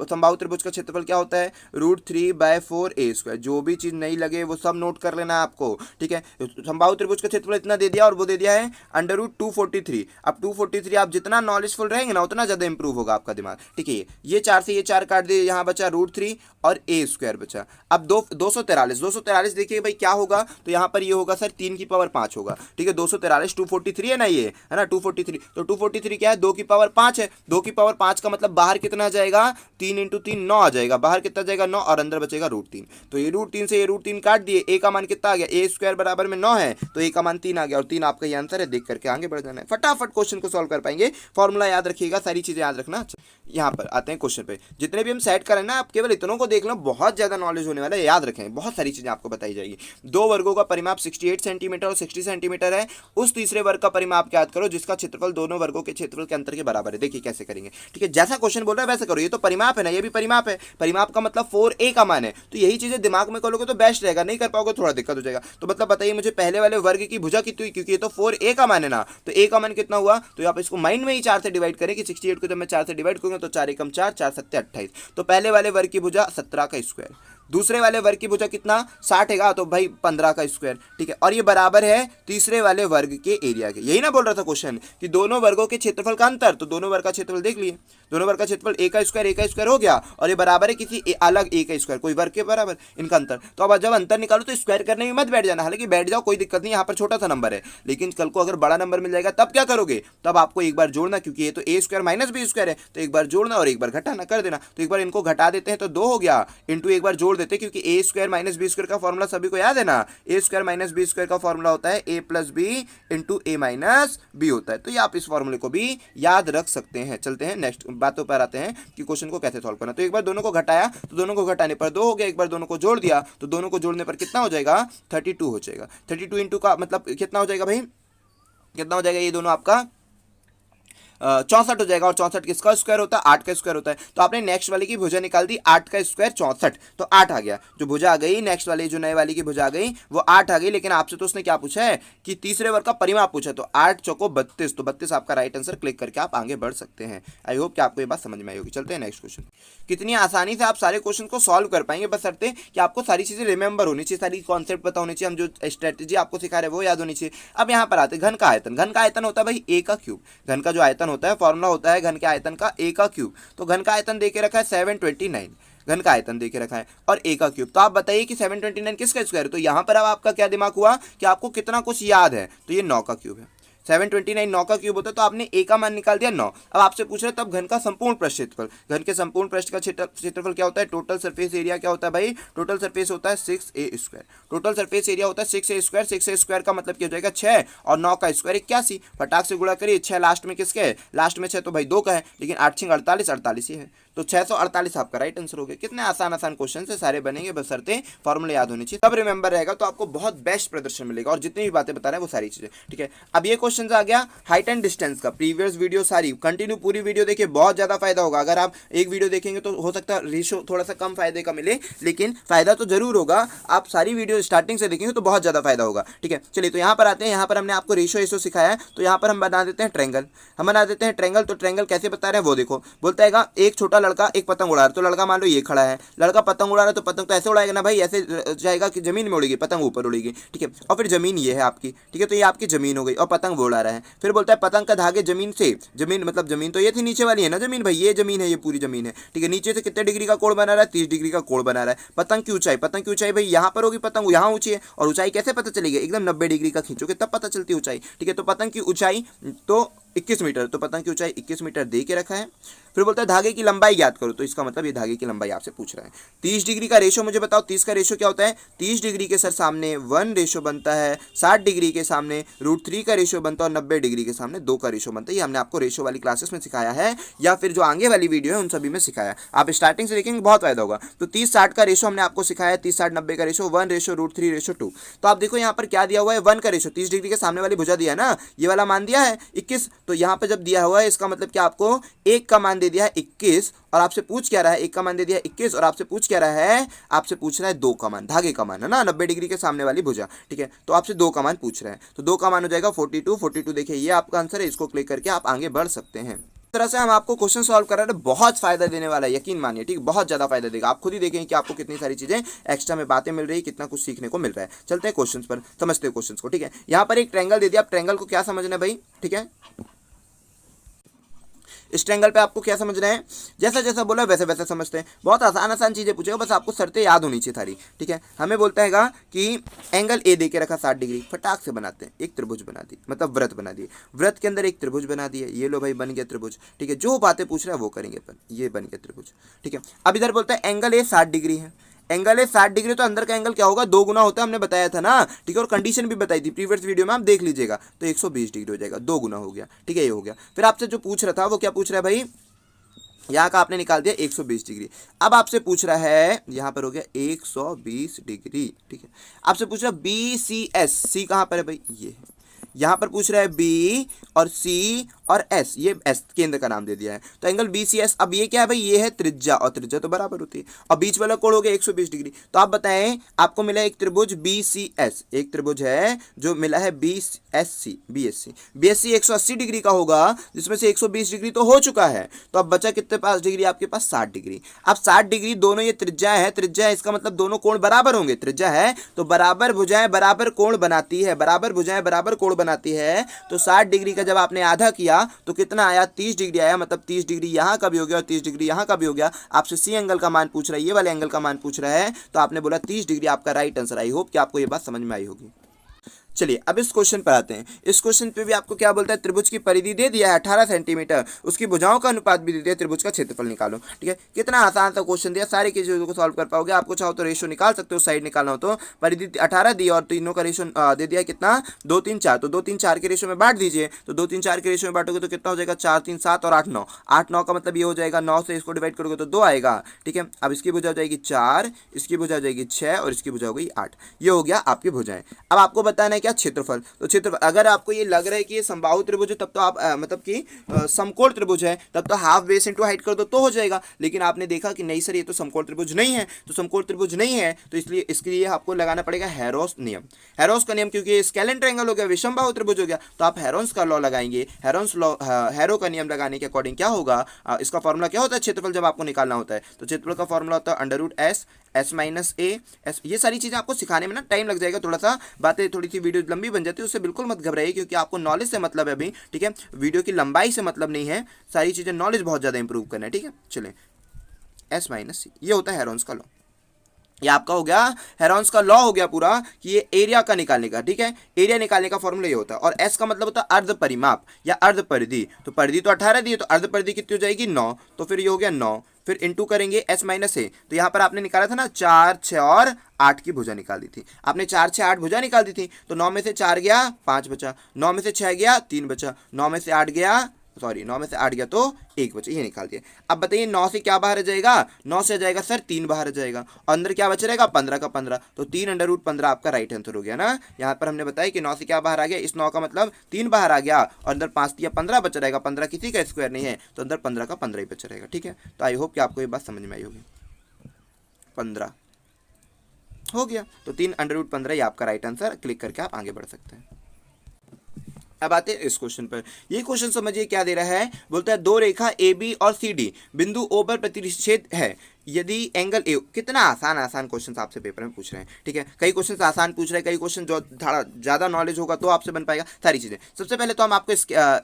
Speaker 1: समबाहु त्रिभुज का क्षेत्रफल क्या होता है, √3/4a²। जो भी चीज नहीं लगे वो सब नोट कर लेना आपको, ठीक है। समबाहु त्रिभुज का क्षेत्रफल इतना दे दिया और वो दे दिया है √243। अब 243 आप जितना नॉलेजफुल रहेंगे ना उतना ज्यादा इंप्रूव होगा आपका दिमाग, ठीक है। ये 4 से ये 4 काट दिए, यहाँ बचा √3 और a² बचा। अब 243 देखिए भाई क्या होगा, तो यहाँ पर ये होगा सर 3 की पावर 5 होगा, ठीक है। 243 243 है ना, ये है ना 243। तो 243 क्या है, 2 की पावर 5 है। 2 की पावर 5 का मतलब बाहर कितना आ जाएगा, 3 × 3 9 आ जाएगा। बाहर कितना जाएगा, 9, और अंदर बचेगा √3। तो ये √3 से ये √3 काट दिए, a का मान कितना आ गया, a² बराबर में 9 है, तो a का मान 3 आ गया, और 3 आपका ये आंसर है। देख करके आगे बढ़ जाना है, फटाफट क्वेश्चन को सॉल्व कर पाएंगे। फॉर्मूला याद रखिएगा, सारी चीजें याद रखना। यहाँ पर आते हैं क्वेश्चन पे। जितने भी हम सेट करें ना, आप केवल इतनों को देख लो, बहुत ज्यादा नॉलेज होने वाला है, याद रखें, बहुत सारी चीजें आपको बताई जाएगी। 2 वर्गों का परिमाप 68 सेंटीमीटर और 60 सेंटीमीटर है। उस तीसरे वर्ग का परिमाप ज्ञात करो जिसका क्षेत्रफल दोनों वर्गों के क्षेत्रफल के अंतर के बराबर है। देखिए कैसे करेंगे, ठीक है, जैसा क्वेश्चन बोल रहा है वैसे करो। ये तो परिमाप है ना, ये भी परिमाप है, परिमाप का मतलब 4a का मान है, तो यही चीजें दिमाग में करोगे तो बेस्ट रहेगा, नहीं कर पाओगे थोड़ा दिक्कत हो जाएगा। तो मतलब बताइए मुझे पहले वाले वर्ग की भुजा कितनी हुई, क्योंकि ये तो 4a का मान है ना, तो a का मान कितना हुआ, तो आप इसको माइंड में ही 4 से डिवाइड करें कि 68 को जब मैं 4 से डिवाइड करूंगा तो 4 एकम 4, 4 सत्ते 28, तो पहले वाले वर्ग की भुजा 17 का स्क्वायर, दूसरे वाले वर्ग की भुजा कितना 60 है, तो भाई 15 का स्क्वायर, ठीक है, और ये बराबर है तीसरे वाले वर्ग के एरिया के। यही ना बोल रहा था क्वेश्चन कि दोनों वर्गों के क्षेत्रफल का अंतर, तो दोनों वर्ग का क्षेत्रफल देख लिए, दोनों वर्ग का क्षेत्रफल a का स्क्वायर हो गया, और ये बराबर है किसी अलग a का स्क्वायर, कोई वर्ग के बराबर इनका अंतर। तो अब जब अंतर निकालो तो स्क्वायर करने में मत बैठ जाना, हालांकि बैठ जाओ कोई दिक्कत नहीं, यहाँ पर छोटा सा नंबर है, लेकिन कल को अगर बड़ा नंबर मिल जाएगा तब क्या करोगे, तब आपको एक बार जोड़ना, क्योंकि ये तो a square minus b square है, तो एक बार जोड़ना और एक बार घटाना कर देना। तो एक बार इनको घटा देते हैं तो 2 हो गया, इंटू एक बार जोड़ देते हैं, क्योंकि a square minus B square का फॉर्मूला सभी को याद है ना, a square minus B square का फॉर्मूला होता है a plus B into a minus B होता है। तो ये आप इस फॉर्मूले को भी याद रख सकते हैं। चलते हैं नेक्स्ट बातों पर आते हैं कि क्वेश्चन को कैसे सॉल्व करना। तो एक बार दोनों को घटाया तो दोनों को घटाने पर 2 हो गया, एक बार दोनों को जोड़ दिया तो दोनों को जोड़ने पर कितना हो जाएगा 32 हो जाएगा। 32 इंटू का मतलब कितना हो जाएगा भाई, कितना हो जाएगा, ये दोनों आपका 64 हो जाएगा, और 64 किसका स्क्वायर होता है 8 का स्क्वायर होता है। तो आपने नेक्स्ट वाले की भुजा निकाल दी 8 का स्क्वायर 64, तो 8 आ गया, जो भुजा आ गई नेक्स्ट वाली जो नए वाली की भुजा आ गई वो 8 आ गई। लेकिन आपसे तो उसने क्या पूछा है कि तीसरे वर्ग का परिमाप पूछा, तो 8 चौको 32, तो 32 आपका राइट आंसर, क्लिक करके आप आगे बढ़ सकते हैं। आई होप कि आपको ये बात समझ में आई होगी। चलते हैं नेक्स्ट क्वेश्चन। कितनी आसानी से आप सारे क्वेश्चन को सॉल्व कर पाएंगे, बस शर्त है कि आपको सारी चीजें रिमेंबर होनी चाहिए, सारी कॉन्सेप्ट पता होनी चाहिए, हम जो स्ट्रेटेजी आपको सिखा रहे हैं वो याद होनी चाहिए। अब यहाँ पर आते हैं घन का आयतन। घन का आयतन होता है भाई a का क्यूब, घन का जो आयतन होता है फॉर्मूला होता है घन के आयतन का a का क्यूब। तो घन का आयतन देके रखा है 729, घन का आयतन देके रखा है, और a का क्यूब। तो आप बताइए कि 729 किसका स्क्वायर है, तो यहां पर अब आपका क्या दिमाग हुआ कि आपको कितना कुछ याद है, तो ये 9 का क्यूब है। 729 9 का क्यूब होता है, तो आपने a का मान निकाल दिया 9। अब आपसे पूछ रहे तब घन का संपूर्ण पृष्ठ क्षेत्रफल, घन के संपूर्ण पृष्ठ का क्षेत्रफल क्या होता है, टोटल सरफेस एरिया क्या होता है भाई, टोटल सरफेस होता है 6a square, total surface area होता है 6a स्क्वायर, 6a स्क्वायर का मतलब क्या हो जाएगा 6, और 9 का स्क्वायर 81, फटाक से गुणा करिए, 6 लास्ट में किसके है, लास्ट में 6 तो भाई 2 का है, लेकिन 8 6 48, 48 ही है, तो 648 आपका राइट आंसर हो गया। कितने आसान आसान क्वेश्चन से सारे बनेंगे, बस शर्तें फॉर्मूले याद होनी चाहिए, तब रिमेंबर रहेगा, तो आपको बहुत बेस्ट प्रदर्शन मिलेगा, और जितनी भी बातें बता रहे हैं वो सारी चीजें, ठीक है। अब ये क्वेश्चन आ गया हाइट एंड डिस्टेंस का, प्रीवियस वीडियो सारी कंटिन्यू पूरी वीडियो देखिए, बहुत ज्यादा फायदा होगा। अगर आप एक वीडियो देखेंगे तो हो सकता है रेशो थोड़ा सा कम फायदे का मिले, लेकिन फायदा तो जरूर होगा। आप सारी वीडियो स्टार्टिंग से देखेंगे तो बहुत ज्यादा फायदा होगा, ठीक है। चलिए तो यहाँ पर आते हैं, यहाँ पर हमने आपको रेशो सिखाया है, तो यहाँ पर हम बना देते हैं ट्रायंगल, हम बना देते हैं ट्रायंगल। तो ट्रायंगल कैसे बता रहे हैं वो देखो, बोलता है एक छोटा लड़का एक पतंग उड़ा रहा है, तो लड़का मान लो ये खड़ा है, लड़का पतंग उड़ा रहा है, तो पतंग तो ऐसे उड़ाएगा ना भाई, ऐसे जाएगा कि जमीन में उड़ेगी, पतंग ऊपर उड़ेगी, ठीक है। और फिर जमीन ये है आपकी, ठीक है, तो ये आपकी जमीन हो गई, और पतंग वो उड़ा रहा है। फिर बोलता है पतंग का धागे जमीन से, जमीन मतलब जमीन तो ये थी नीचे वाली है ना जमीन, भाई ये जमीन है, ये पूरी जमीन है, ठीक है, नीचे से कितने डिग्री का कोण बना रहा है 30 डिग्री का कोण बना रहा है। पतंग की ऊंचाई, पतंग की ऊंचाई भाई यहाँ पर होगी, पतंग यहाँ ऊंची है, और ऊंचाई कैसे पता चलेगी, एकदम 90 डिग्री का खींचोगे तब पता चलती है ऊंचाई, ठीक है। तो पतंग की ऊंचाई तो 21 मीटर, तो पतंग की ऊंचाई 21 मीटर दे के रखा है। फिर बोलता है धागे की लंबाई ज्ञात करो, तो इसका मतलब ये धागे की लंबाई आपसे पूछ रहा है। 30 डिग्री का रेशो मुझे बताओ, 30 का रेशो क्या होता है, 30 डिग्री के सर सामने 1 रेशो बनता है, 60 डिग्री के सामने √3 का रेशो बनता है, और 90 डिग्री के सामने 2 का रेशो बनता है। ये हमने आपको रेशो वाली क्लासेस में सिखाया है, या फिर जो आगे वाली वीडियो है उन सभी में सिखाया। आप स्टार्टिंग से देखेंगे बहुत फायदा होगा। तो 30-60 का रेशो हमने आपको सिखाया, 30-60-90 का रेशो 1 रेशो √3 रेशो 2। तो आप देखो यहाँ पर क्या दिया हुआ है, 1 का रेशो, 30 डिग्री के सामने वाली भुजा दिया है ना, ये वाला मान दिया है 21, तो यहाँ पर जब दिया हुआ है इसका मतलब क्या, आपको 1 का मान दे दिया है 21, और आपसे पूछ क्या रहा है, 1 का मान दे दिया 21, और आपसे पूछ क्या रहा है, आपसे पूछ रहा है 2 का मान, धागे का मान है ना, 90 डिग्री के सामने वाली भुजा, ठीक है। तो आपसे 2 का मान पूछ रहा है, तो 2 का मान हो जाएगा 42 देखिए ये आपका आंसर है। इसको क्लिक करके आप आगे बढ़ सकते हैं। इस तरह से हम आपको क्वेश्चन सॉल्व कर रहे हैं, बहुत फायदा देने वाला है, यकीन मानिए, ठीक, बहुत ज्यादा फायदा देगा। आप खुद ही देखेंगे कि आपको कितनी सारी चीजें एक्स्ट्रा में बातें मिल रही है, कितना कुछ सीखने को मिल रहा है। चलते हैं क्वेश्चंस पर, समझते हैं क्वेश्चंस को, ठीक है। यहाँ पर एक ट्रायंगल दे दिया, आप ट्रायंगल को क्या समझना है भाई, ठीक है, इस ट्रायंगल पे आपको क्या समझना है, जैसा जैसा बोला वैसे वैसे समझते हैं। बहुत आसान आसान चीजें पूछेगा, बस आपको शर्तें याद होनी चाहिए सारी, ठीक है। हमें बोलता है कि एंगल ए दे के रखा 60 डिग्री, फटाक से बनाते हैं, एक त्रिभुज बना दी, मतलब व्रत बना दिए, व्रत के अंदर एक त्रिभुज बना दिए, ये लो भाई बन गया त्रिभुज, ठीक है। जो बातें पूछ रहा है वो करेंगे अपन, ये बन गया त्रिभुज, ठीक है। अब इधर बोलता है एंगल ए 60 डिग्री है, एंगल है 60 डिग्री, तो अंदर का एंगल क्या होगा, 2 गुना होता है, हमने बताया था ना, ठीक है। और कंडीशन भी बताई थी प्रीवियस वीडियो में, आप देख लीजिएगा, तो 120 डिग्री हो जाएगा, 2 गुना हो गया, ठीक है, ये हो गया। फिर आपसे जो पूछ रहा था वो क्या पूछ रहा है भाई, यहाँ का आपने निकाल दिया 120 डिग्री। अब आपसे पूछ रहा है, यहाँ पर हो गया 120 डिग्री, ठीक है। आपसे पूछ रहा है BCS, सी कहाँ पर है भाई, ये है, यहाँ पर पूछ रहा है बी और सी और एस, ये एस केंद्र का नाम दे दिया है। तो एंगल बी सी एस, अब ये क्या है भाई, ये है त्रिज्या और त्रिज्या तो बराबर होती है, और बीच वाला कोण हो गया 120 डिग्री। तो आप बताएं आपको मिला एक त्रिभुज बी सी एस, एक त्रिभुज है जो मिला है B S C, B S C, B S C 180 degree का होगा, जिसमें से 120 डिग्री तो हो चुका है, तो अब बचा कितने पास डिग्री आपके पास, 60 डिग्री। अब 60 डिग्री दोनों ये त्रिज्या है, त्रिज्या है इसका मतलब दोनों कोण बराबर होंगे, त्रिज्या है तो बराबर भुजाएं बराबर कोण बनाती है, बराबर भुजाएं बराबर कोण बनाती है। तो 60 डिग्री का जब आपने आधा किया तो कितना आया, 30 डिग्री आया, मतलब 30 डिग्री यहाँ का भी हो गया और 30 डिग्री यहाँ का भी हो गया। आपसे सी एंगल का मान पूछ रहा है, ये वाले एंगल का मान पूछ रहा है, तो आपने बोला 30 डिग्री आपका राइट आंसर। आई होप कि आपको ये बात समझ में आई होगी। चलिए अब इस क्वेश्चन पर आते हैं। इस क्वेश्चन पे भी आपको क्या बोलता है, त्रिभुज की परिधि दे दिया है 18 सेंटीमीटर, उसकी भुजाओं का अनुपात भी दे दिया, त्रिभुज का क्षेत्रफल निकालो। ठीक है, कितना आसान सा क्वेश्चन दिया, सारी चीजों को सॉल्व कर पाओगे। आपको चाहो तो रेशो निकाल सकते हो, साइड निकालना हो तो। परिधि 18 दी और तीनों का रेशो दे दिया कितना, 2 3 4, तो 2 3 4 के रेशो में बांट दीजिए। तो 2 3 4 के रेशो में बांटोगे तो कितना हो जाएगा, 4 3 7 और 8 9, 8 9 का मतलब ये हो जाएगा 9 से इसको डिवाइड करोगे तो 2 आएगा। ठीक है, अब इसकी भुजा हो जाएगी 4, इसकी भुजा हो जाएगी 6 और इसकी भुजा हो गई 8। ये हो गया आपकी भुजाएं। अब आपको बताना है क्या, क्षेत्रफल। तो क्षेत्रफल, अगर आपको ये लग रहा है कि ये समबाहु त्रिभुज है तब तो आप मतलब कि समकोण त्रिभुज है, तब तो हाफ बेस इनटू हाइट कर दो तो हो जाएगा। लेकिन आपने देखा कि नहीं सर ये तो समकोण त्रिभुज नहीं है, तो समकोण त्रिभुज नहीं है तो इसलिए इसके लिए आपको लगाना पड़ेगा हेरोस नियम। हेरोस का नियम, क्योंकि स्केलेन ट्रायंगल हो गया, विषमबाहु त्रिभुज हो गया, तो आप हेरोन्स का लॉ लगाएंगे। हेरोन्स लॉ, हेरो का नियम लगाने के अकॉर्डिंग क्या होगा, इसका फॉर्मूला क्या होता है क्षेत्रफल जब आपको निकालना होता है, तो क्षेत्रफल का फॉर्मूला होता है under S, S minus A S. ये सारी चीज़ें आपको सिखाने में ना टाइम लग जाएगा, थोड़ा सा बातें, थोड़ी सी वीडियो लंबी बन जाती है, उससे बिल्कुल मत घबराइए, क्योंकि आपको नॉलेज से मतलब है अभी। ठीक है, वीडियो की लंबाई से मतलब नहीं है, सारी चीज़ें नॉलेज बहुत ज़्यादा इंप्रूव करना है। ठीक है, चलें, एस माइनस सी, ये होता है हेरोन्स का लॉ। ये आपका हो गया हेरोन्स का लॉ, हो गया पूरा कि ये एरिया का निकालने का। ठीक है, एरिया निकालने का फॉर्मूला ये होता है। और एस का मतलब होता है अर्ध परिमाप या अर्ध परिधि। तो परिधि तो 18 दी है, तो अर्ध परिधि कितनी हो जाएगी, 9, तो फिर ये हो गया 9। फिर इंटू करेंगे एस माइनस ए, तो यहाँ पर आपने निकाला था ना 4 6 और 8 की भुजा निकाल दी थी आपने, 4 6 8 भुजा निकाल दी थी। तो 9 में से 4 गया 5 बचा, 9 में से 6 गया 3 बचा, 9 में से 8 गया, सॉरी 9 में से 8 गया तो 1 बचा, ये निकाल दिया। अब बताइए 9 से क्या बाहर आ जाएगा, 9 से आ जाएगा सर 3 बाहर आ जाएगा, और अंदर क्या बच रहेगा 15 का 15, तो 3 अंडर रूट 15 आपका राइट आंसर हो गया ना। यहाँ पर हमने बताया कि 9 से क्या बाहर आ गया, इस 9 का मतलब 3 बाहर आ गया, और अंदर 5 या 15 बच रहेगा, 15 किसी का स्क्वायर नहीं है, तो अंदर 15 का 15 ही बच रहेगा। ठीक है, तो आई होप कि आपको ये बात समझ में आई होगी। 15 हो गया, तो 3 अंडर रूट 15 ये आपका राइट आंसर, क्लिक करके आप आगे बढ़ सकते हैं। अब आते हैं इस क्वेश्चन पर। ये क्वेश्चन समझिए क्या दे रहा है, बोलता है दो रेखा ए बी और सी डी बिंदु ओ पर प्रतिच्छेद है यदि एंगल ए। कितना आसान आसान क्वेश्चन आपसे पेपर में पूछ रहे हैं। ठीक है, कई क्वेश्चन आसान पूछ रहे हैं, कई क्वेश्चन जो थोड़ा ज़्यादा नॉलेज होगा तो आपसे बन पाएगा सारी चीज़ें। सबसे पहले तो हम आपको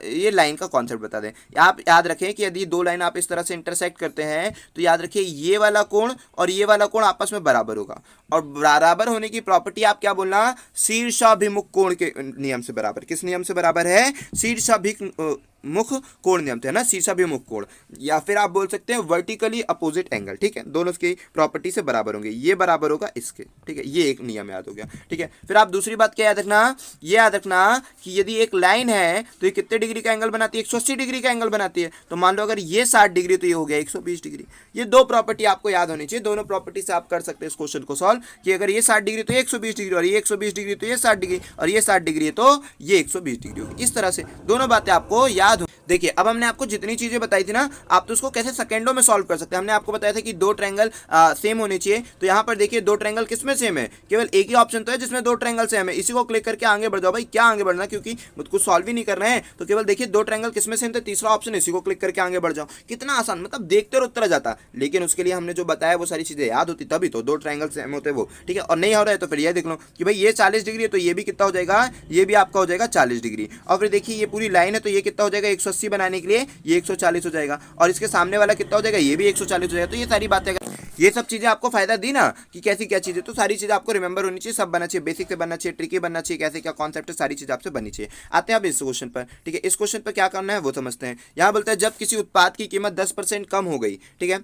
Speaker 1: ये लाइन का कॉन्सेप्ट बता दें। आप याद रखें कि यदि दो लाइन आप इस तरह से इंटरसेक्ट करते हैं तो याद रखिए ये वाला कोण और ये वाला कोण आपस में बराबर होगा, और बराबर होने की प्रॉपर्टी आप क्या बोलना, शीर्षाभिमुख कोण के नियम से बराबर। किस नियम से बराबर है, शीर्षाभिमुख कोण नियम थे ना, शीर्षाभिमुख कोण, या फिर आप बोल सकते हैं वर्टिकली अपोजिट एंगल। ठीक है, दोनों की प्रॉपर्टी से बराबर होंगे, ये बराबर होगा इसके। ठीक है, ये एक नियम याद हो गया। ठीक है, फिर आप दूसरी बात क्या याद रखना, ये याद रखना कि यदि एक लाइन है तो ये कितने डिग्री का एंगल बनाती है, 180 डिग्री का एंगल बनाती है। तो मान लो अगर ये 60 डिग्री तो ये हो गया 120 डिग्री। ये दो प्रॉपर्टी आपको याद होनी चाहिए, दोनों प्रॉपर्टी से आप कर सकते हैं इस क्वेश्चन को सॉल्व, कि अगर ये 60 डिग्री तो ये 120 डिग्री, और ये 120 डिग्री तो ये 60 डिग्री, और ये 60 डिग्री है तो ये 120 डिग्री होगी। इस तरह से दोनों बातें आपको याद हो। देखिए अब हमने आपको जितनी चीजें बताई थी ना, आप तो उसको कैसे सेकंडों में सॉल्व कर सकते हैं। हमने आपको बताया था कि दो ट्रायंगल सेम होने चाहिए, तो यहाँ पर देखिए दो ट्रायंगल किसमें सेम है, केवल एक ही ऑप्शन तो है जिसमें दो ट्रायंगल सेम है। इसी को क्लिक करके आगे बढ़ जाओ भाई, क्या आगे बढ़ना, क्योंकि कुछ सॉल्व ही नहीं कर रहे हैं, तो केवल देखिए दो ट्रायंगल किसमें सेम थे, तीसरा ऑप्शन, इसी को क्लिक करके आगे बढ़ जाओ। कितना आसान, मतलब देखते और उत्तर जाता। लेकिन उसके लिए हमने जो बताया वो सारी चीजें याद होती तभी तो, दो ट्रायंगल सेम होते वो। ठीक है, और नहीं हो रहा है तो फिर ये देख लो कि भाई ये 40 डिग्री है तो ये भी कितना हो जाएगा, ये भी आपका हो जाएगा 40 डिग्री। और फिर देखिए ये पूरी लाइन है तो ये कितना हो जाएगा, 180 बनाने के लिए ये 140 हो जाएगा, और इसके सामने वाला कितना हो जाएगा, ये भी 140 हो जाएगा। तो ये सारी बातें, ये सब चीजें आपको फायदा दी ना कि कैसी क्या चीजें, तो सारी चीजें आपको रिमेंबर होनी चाहिए, सब बनना चाहिए, बेसिक से बनना चाहिए, ट्रिकी बनना चाहिए, कैसे क्या कॉन्सेप्ट है, सारी चीजें आपसे बननी चाहिए। आते हैं अब इस क्वेश्चन पर। ठीक है, इस क्वेश्चन पर क्या करना है वो समझते हैं। यहाँ बोलता है जब किसी उत्पाद की कीमत 10% कम हो गई, ठीक है,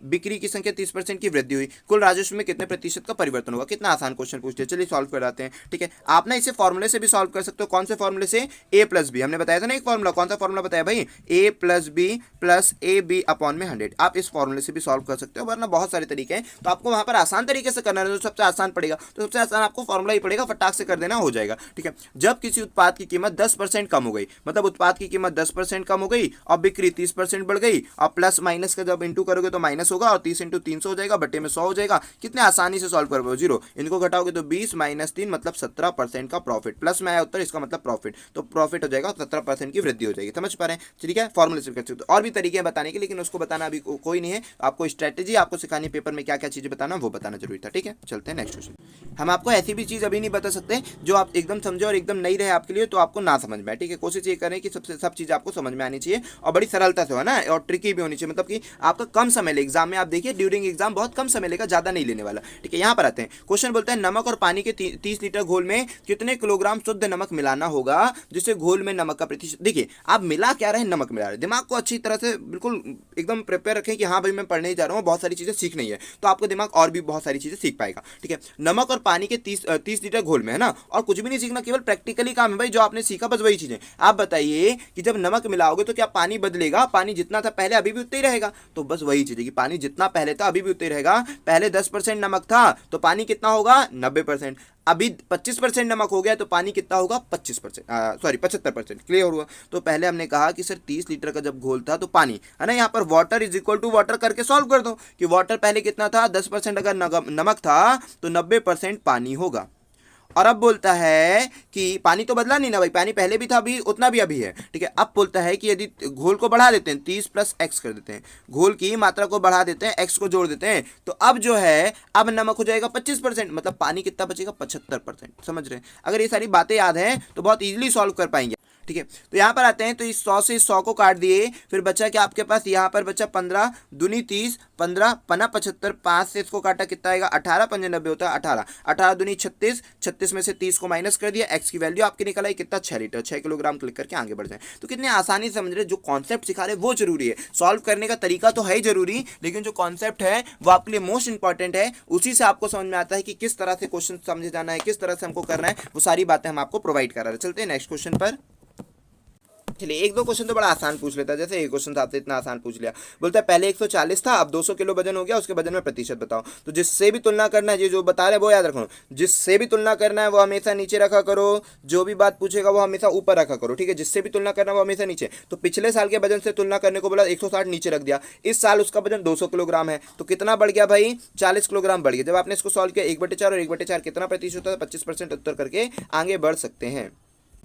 Speaker 1: बिक्री की संख्या 30% की वृद्धि हुई, कुल राजस्व में कितने प्रतिशत का परिवर्तन होगा। कितना आसान क्वेश्चन पूछते हैं, चलिए सॉल्व कराते हैं। ठीक है, आप ना इसे फॉर्मूले से भी सॉल्व कर सकते हो। कौन से फॉर्मूले से, a प्लस बी, हमने बताया था ना एक फॉर्मूला, कौन सा फॉर्मूला बताया भाई, a plus B plus A B upon में 100। आप इस फॉर्मूले से भी सॉल्व कर सकते हो, वरना बहुत बहुत सारे तरीके हैं, तो आपको वहां पर आसान तरीके से करना है, तो सबसे आसान पड़ेगा, तो सबसे आसान आपको फॉर्मूला ही पड़ेगा, फटाक से कर देना, हो जाएगा। ठीक है, जब किसी उत्पाद की कीमत 10% कम हो गई, मतलब उत्पाद की कीमत 10% कम हो गई और बिक्री 30% बढ़ गई, और प्लस माइनस का जब इंटू करोगे तो माइनस होगा, और 30 इंटू 300 हो जाएगा, बटे में 100 हो जाएगा। कितने आसानी से सॉल्व करोगे, 0, इनको घटाओगे तो 20 माइनस 3 मतलब 17% का प्रॉफिट, प्लस में आया उत्तर, इसका मतलब प्रॉफिट, तो प्रॉफिट हो जाएगा 17% की वृद्धि हो जाएगी। समझ पा रहे हैं? ठीक है, फॉर्मूले से कर सकते हो। और भी तरीके हैं बताने के, लेकिन उसको बताना अभी कोई नहीं है, आपको स्ट्रेटेजी आपको सिखानी, पेपर में क्या क्या चीजें बताना वो बताना जरूरी था। ठीक है, चलते हैं नेक्स्ट क्वेश्चन। हम आपको ऐसी भी चीज अभी नहीं बता सकते जो आप एकदम समझे और एकदम नई रहे आपके लिए, तो आपको ना समझ में आए। ठीक है, कोशिश ये करें कि सबसे सब चीज आपको समझ में आनी चाहिए और बड़ी सरलता से हो ना, और ट्रिकी भी होनी चाहिए, मतलब कि आपका कम समय ले एग्जाम में। आप देखिए ड्यूरिंग एग्जाम बहुत कम समय लेगा, ज्यादा नहीं लेने वाला। ठीक है, यहाँ पर आते हैं, क्वेश्चन बोलता है नमक और पानी के 30 लीटर घोल में कितने किलोग्राम शुद्ध नमक मिलाना होगा जिससे घोल में नमक का प्रतिशत। देखिए आप मिला क्या रहे हैं, नमक मिला रहे हैं। दिमाग को अच्छी तरह से बिल्कुल एकदम प्रिपेयर रखें कि हाँ भाई मैं पढ़ने ही जा रहा हूँ, बहुत सारी चीजें सीखनी है, तो आपको दिमाग और भी बहुत सारी चीजें सीख पाएगा। ठीक है, नमक और पानी के 30 लीटर घोल में, है ना, और कुछ भी नहीं सीखना, केवल प्रैक्टिकली काम है भाई, जो आपने सीखा बस वही चीजें। आप बताइए कि जब नमक मिलाओगे तो क्या पानी बदलेगा? पानी जितना था पहले अभी भी उतना ही रहेगा, तो बस वही चीज है कि पानी जितना पहले था अभी भी उतना ही रहेगा। पहले 10% नमक था तो पानी कितना होगा? 90%। अभी 25% नमक हो गया तो पानी कितना होगा? 75%। क्लियर हुआ? तो पहले हमने कहा कि सर 30 लीटर का जब घोल था तो पानी, है ना, यहाँ पर water is equal to water करके सॉल्व कर दो कि वाटर पहले कितना था? 10% अगर नमक था तो 90% पानी होगा। और अब बोलता है कि पानी तो बदला नहीं ना भाई, पानी पहले भी था, अभी उतना भी अभी है। ठीक है, अब बोलता है कि यदि घोल को बढ़ा देते हैं, 30 प्लस एक्स कर देते हैं, घोल की मात्रा को बढ़ा देते हैं, एक्स को जोड़ देते हैं, तो अब जो है अब नमक हो जाएगा 25%, मतलब पानी कितना बचेगा? 75%। समझ रहे हैं? अगर ये सारी बातें याद हैं तो बहुत ईजिली सॉल्व कर पाएंगे। ठीक है, तो यहाँ पर आते हैं, तो इस 100 से 100 को काट दिए, फिर बचा क्या आपके पास? यहाँ पर बचा 15 दूनी 30, 15 पना 75, 5 से इसको काटा कितना आएगा? 18, 5 90 होता है 18, 18 दूनी 36, 36 में से 30 को माइनस कर दिया, एक्स की वैल्यू आपकी निकल आई कितना? 6 लीटर, 6 किलोग्राम। क्लिक करके आगे बढ़ जाए। तो कितने आसानी से समझ रहे, जो कॉन्सेप्ट सिखा रहे वो जरूरी है, सॉल्व करने का तरीका तो है ही जरूरी, लेकिन जो कॉन्सेप्ट है वो आपके लिए मोस्ट इंपॉर्टेंट है, उसी से आपको समझ में आता है कि किस तरह से क्वेश्चन समझे जाना है, किस तरह से हमको करना है, वो सारी बातें हम आपको प्रोवाइड कर रहे हैं। चलते हैं नेक्स्ट क्वेश्चन पर। चलिए, एक दो क्वेश्चन तो बड़ा आसान पूछ लेता है, जैसे ये क्वेश्चन था आपसे इतना आसान पूछ लिया। बोलता है पहले 140 था, अब 200 किलो वजन हो गया, उसके वजन में प्रतिशत बताओ। तो जिससे भी तुलना करना है, ये जो बता रहे हैं वो याद रखो, जिससे भी तुलना करना है वो हमेशा नीचे रखा करो, जो भी बात पूछेगा वो हमेशा ऊपर रखा करो। ठीक है, जिससे भी तुलना करना वो हमेशा नीचे। तो पिछले साल के वजन से तुलना करने को बोला, 160 नीचे रख दिया, इस साल उसका वजन 200 किलोग्राम है, तो कितना बढ़ गया भाई? 40 किलोग्राम बढ़ गया। जब आपने इसको सॉल्व किया 1/4 और 1/4 कितना प्रतिशत होता है? 25% उत्तर करके आगे बढ़ सकते हैं।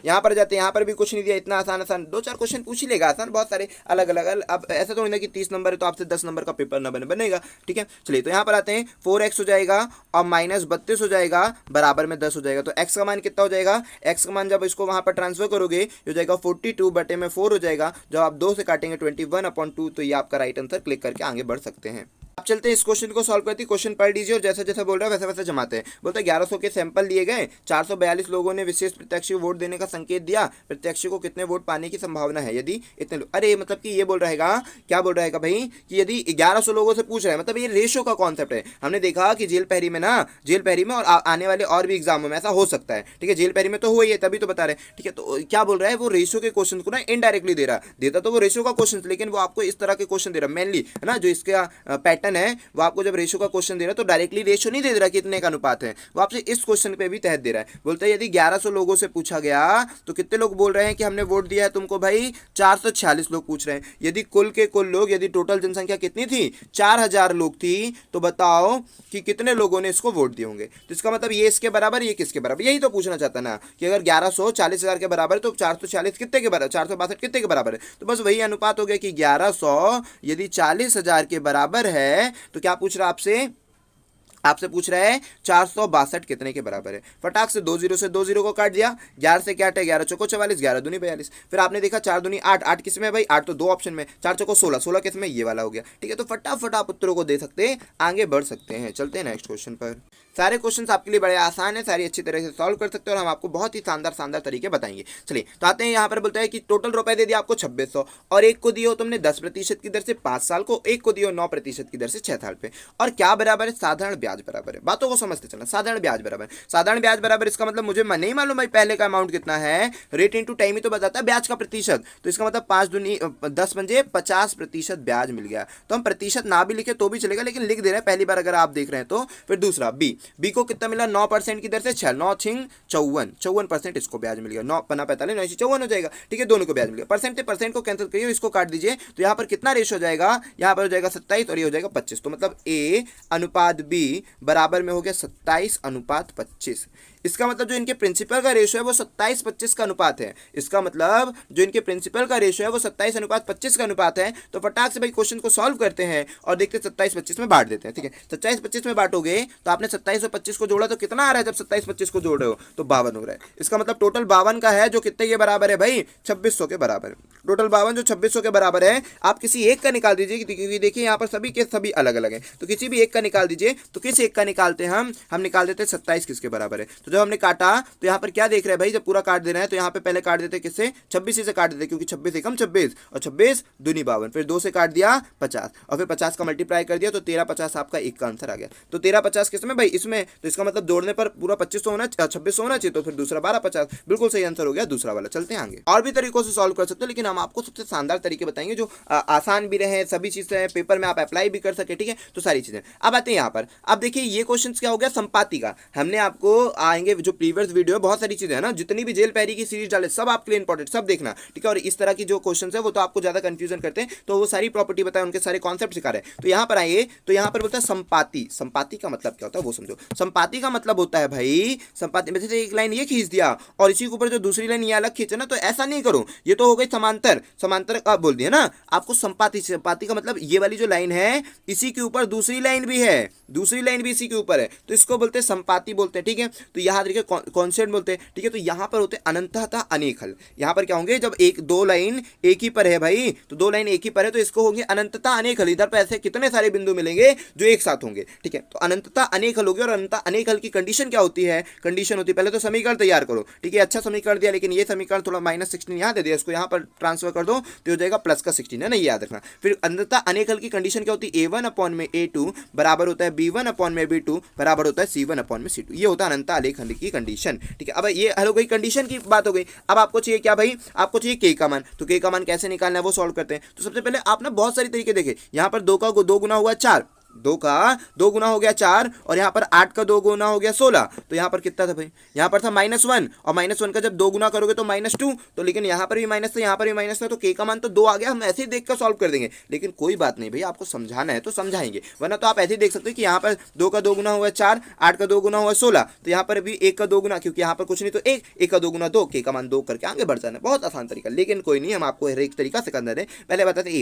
Speaker 1: यहाँ पर जाते हैं, यहाँ पर भी कुछ नहीं दिया, इतना आसान आसान 2-4 क्वेश्चन पूछ ही लेगा, आसान बहुत सारे अलग अलग। अब ऐसा तो नहीं है कि 30 नंबर है तो आपसे 10 नंबर का पेपर न बनेगा। ठीक है, चलिए, तो यहाँ पर आते हैं, 4x हो जाएगा और माइनस 32 हो जाएगा, बराबर में 10 हो जाएगा। तो x का मान कितना हो जाएगा? x का मान जब इसको वहाँ पर ट्रांसफर करोगे हो जाएगा 42 बटे में 4 हो जाएगा। जब आप 2 से काटेंगे 21/2, तो ये आपका राइट आंसर। क्लिक करके आगे बढ़ सकते हैं। आप चलते हैं इस क्वेश्चन को सॉल्व करते हैं। क्वेश्चन पढ़ लीजिए और जैसा जैसा बोल रहा है वैसा वैसा जमाते हैं। बोलते हैं 1100 के सैंपल लिए गए, 442 लोगों ने विशेष प्रत्याशी को वोट देने का संकेत दिया, प्रत्याशी को कितने वोट पाने की संभावना है यदि इतने लोग। अरे मतलब कि ये बोल रहेगा, क्या बोल रहेगा भाई, कि यदि 1100 लोगों से पूछ रहे हैं, मतलब ये रेशो का कॉन्सेप्ट है। हमने देखा कि जेल पहरी में और आने वाले और भी एग्जामों में ऐसा हो सकता है। ठीक है, जेल पहरी में तो हुआ ही है, तभी तो बता रहे हैं। ठीक है, तो क्या बोल रहा है, वो रेशो के क्वेश्चन को ना इनडायरेक्टली दे रहा, देता तो वो रेशो का क्वेश्चन, लेकिन वो आपको इस तरह के क्वेश्चन दे रहा मेनली, है ना, जो इसका पैटर्न है वो आपको जब रेशो का क्वेश्चन दे रहा है तो डायरेक्टली रेशो नहीं दे रहा कितने का अनुपात है, वो आपसे इस क्वेश्चन पे भी तहत दे रहा है। बोलता है यदि 1100 लोगों से पूछा गया तो कितने लोग बोल रहे हैं कि हमने वोट दिया है तुमको भाई? 446 लोग पूछ रहे हैं। यदि कुल के कुल लोग, यदि टोटल जनसंख्या कितनी थी? 4000 लोग थी, तो बताओ कि कितने लोगों ने इसको वोट दिए होंगे। तो इसका मतलब ये इसके बराबर, ये किसके बराबर, यही तो पूछना चाहता ना, कि अगर 1100 40,000 के बराबर है तो 440 कितने के बराबर, 462 कितने के बराबर है? तो बस वही अनुपात हो गया कि 1100 यदि 40,000 के बराबर है तो क्या पूछ रहा आपसे पूछ रहा है 462 कितने के बराबर है। फटाक से 20 से 20 को काट दिया, 11 से क्या है, 11 चौको 44, 11 दूनी 42। फिर आपने देखा 4 दूनी 8, 8 किस में भाई? 8 तो 2 ऑप्शन में, 4 चौको 16, 16 किस में? ये वाला हो गया। ठीक है, तो फटाफट आप उत्तरों को दे सकते हैं, आगे बढ़ सकते हैं। चलते हैं नेक्स्ट क्वेश्चन पर। सारे क्वेश्चन आपके लिए बड़े आसान है, सारी अच्छी तरह से सॉल्व कर सकते हो और हम आपको बहुत ही शानदार तरीके बताएंगे। चलिए तो आते हैं, यहाँ पर बोलता है कि टोटल रुपए दे दिया आपको 2600 और एक को दिए हो तुमने 10% की दर से 5 साल को, एक को दिए हो 9% की दर से 6 साल पे, और क्या बराबर है, साधारण ब्याज बराबर है। बातों को समझते चलना, साधारण ब्याज बराबर, साधारण ब्याज बराबर, इसका मतलब मुझे नहीं मालूम भाई पहले का अमाउंट कितना है, रेट इनटू टाइम ही तो बताता है ब्याज का प्रतिशत, तो इसका मतलब 5 दूनी 10 पंजे 50% ब्याज मिल गया। तो हम प्रतिशत ना भी लिखे तो भी चलेगा, लेकिन लिख दे रहे हैं पहली बार अगर आप देख रहे हैं तो। फिर दूसरा बी को कितना मिला, 9% की दर से 6, 9 छिंग 54% इसको ब्याज मिल गया, 9 पना 45 9 54 हो जाएगा, ठीक है, दोनों को ब्याज मिल गया। परसेंट को कैंसिल करिए, इसको काट दीजिए, तो यहाँ पर कितना रेशो हो जाएगा, यहाँ पर हो जाएगा 27 और ये हो जाएगा 25, तो मतलब A अनुपात B बराबर में हो गया 27:25। इसका मतलब जो इनके प्रिंसिपल का रेशो है वो 27:25 का अनुपात है, इसका मतलब जो इनके प्रिंसिपल का रेशो है वो 27:25 का अनुपात है। तो फटाक से भाई क्वेश्चन को सॉल्व करते हैं और देखते 27:25 में बांट देते हैं, ठीक है। 27:25 में बांटोगे तो आपने 27 और 25 को जोड़ा तो कितना आ रहा है, जब 27-25 को जोड़ रहे हो तो 52 हो रहा है। इसका मतलब टोटल 52 का है, जो कितने के बराबर है भाई, 2600 के बराबर। टोटल 52 जो 2600 के बराबर है, आप किसी एक का निकाल दीजिए, क्योंकि देखिए यहाँ पर सभी के सभी अलग अलग है, तो किसी भी एक का निकाल दीजिए। तो किस एक का निकालते हैं हम निकाल देते हैं 27 किसके बराबर है। तो जब हमने काटा तो यहाँ पर क्या देख रहे हैं भाई, जब पूरा काट दे रहे हैं तो यहाँ पे पहले काट देते किससे, 26 से काट देते, क्योंकि 26 एकम 26 और 26 दूनी 52, फिर 2 से काट दिया 50 और फिर 50 का मल्टीप्लाई कर दिया, तो 1350 आपका एक का आंसर आ गया। तो 1350 किसमें भाई, इसमें, तो इसका मतलब जोड़ने पर पूरा 2500 होना 2600 होना चाहिए, तो फिर दूसरा 1250, बिल्कुल सही आंसर हो गया दूसरा वाला। चलते हैं आगे, और भी तरीकों से सॉल्व कर सकते हो, लेकिन हम आपको सबसे शानदार तरीके बताएंगे जो आसान भी रहे, सभी चीजें पेपर में आप अप्लाई भी कर सके, ठीक है। तो सारी चीजें अब आते हैं यहाँ पर। अब देखिए ये क्वेश्चन क्या हो गया, संपाति का। हमने आपको आएंगे जो प्रीवियस वीडियो, बहुत सारी चीजें है ना, जितनी भी जेल पैरी की सीरीज डाले सब आपके लिए इंपॉर्टेंट, सब देखना, ठीक है। और इस तरह की जो क्वेश्चन है वो तो आपको ज्यादा कंफ्यूजन करते हैं, तो वो सारी प्रॉपर्टी बताए, उनके सारे कॉन्सेप्ट सिखा रहे हैं। तो यहाँ पर आइए, तो यहाँ पर बोलता है संपाति। संपाति का मतलब क्या होता है वो समझो। संपाति का मतलब होता है भाई, संपाति में जैसे एक लाइन ये खींच दिया और इसी के ऊपर जो दूसरी लाइन ये अलग खींचे ना, तो ऐसा नहीं करो, ये तो हो गई समांतर, समांतर का बोल दिया ना आपको संपाति। संपाति का मतलब ये वाली जो लाइन है इसी के ऊपर दूसरी लाइन भी है, दूसरी लाइन भी इसी के ऊपर है, तो इसको बोलते हैं संपाति बोलते हैं, ठीक है। तो यहाँ देखिए कॉन्सेप्ट बोलते हैं, ठीक है। तो यहाँ पर होते हैं अनंतः तथा अनेक हल। यहाँ पर क्या होंगे, जब एक दो लाइन एक ही पर है भाई, तो दो लाइन एक ही पर है, तो इसको होंगे अनंतता अनेक हल। इधर पर ऐसे कितने सारे बिंदु मिलेंगे जो एक साथ होंगे, ठीक है। तो अनंतता अनेक हल होगी, और अनंतता अनेक हल की कंडीशन क्या होती है, कंडीशन होती है, पहले तो समीकरण तैयार करो, ठीक है। अच्छा समीकरण दिया, लेकिन ये समीकरण थोड़ा -16 यहाँ दे दिया, इसको यहाँ पर ट्रांसफर कर दो तो हो जाएगा +16, है ना, ये याद रखना। फिर अनंतता अनेक हल की कंडीशन क्या होती है, A1/A2 बराबर होता है B1/B2 बराबर होता है C1/C2, ये होता है अनंतता अनेक हल की कंडीशन, ठीक है। अब ये हल हो गई, कंडीशन की बात हो गई। अब आपको चाहिए क्या भाई, आपको चाहिए के का मान, तो के का मान कैसे निकालना है वो सॉल्व करते हैं। तो सबसे पहले आपने बहुत सारी तरीके देखे, यहाँ पर 2 का 2 गुना हुआ 4, 2 का 2 गुना हो गया 4, और यहाँ पर 8 का 2 गुना हो गया 16, तो यहाँ पर कितना था भाई, यहाँ पर था -1, और -1 का जब 2 गुना करोगे तो -2, तो लेकिन यहाँ पर भी माइनस था, यहाँ पर भी माइनस था, तो के का मान तो 2 आ गया। हम ऐसे ही देख कर सॉल्व कर देंगे, लेकिन कोई बात नहीं भाई, आपको समझाना है तो समझाएंगे, वरना तो आप ऐसे ही देख सकते हो कि यहाँ पर 2 का 2 गुना हुआ 4, 8 का 2 गुना हुआ 16, तो यहाँ पर भी 1 का 2 गुना, क्योंकि यहाँ पर कुछ नहीं तो 1 का 2 गुना 2, के का मान 2 करके आगे बढ़ जाना, बहुत आसान तरीका। लेकिन कोई नहीं, हम आपको हर एक तरीका सिखा दे। पहले बताते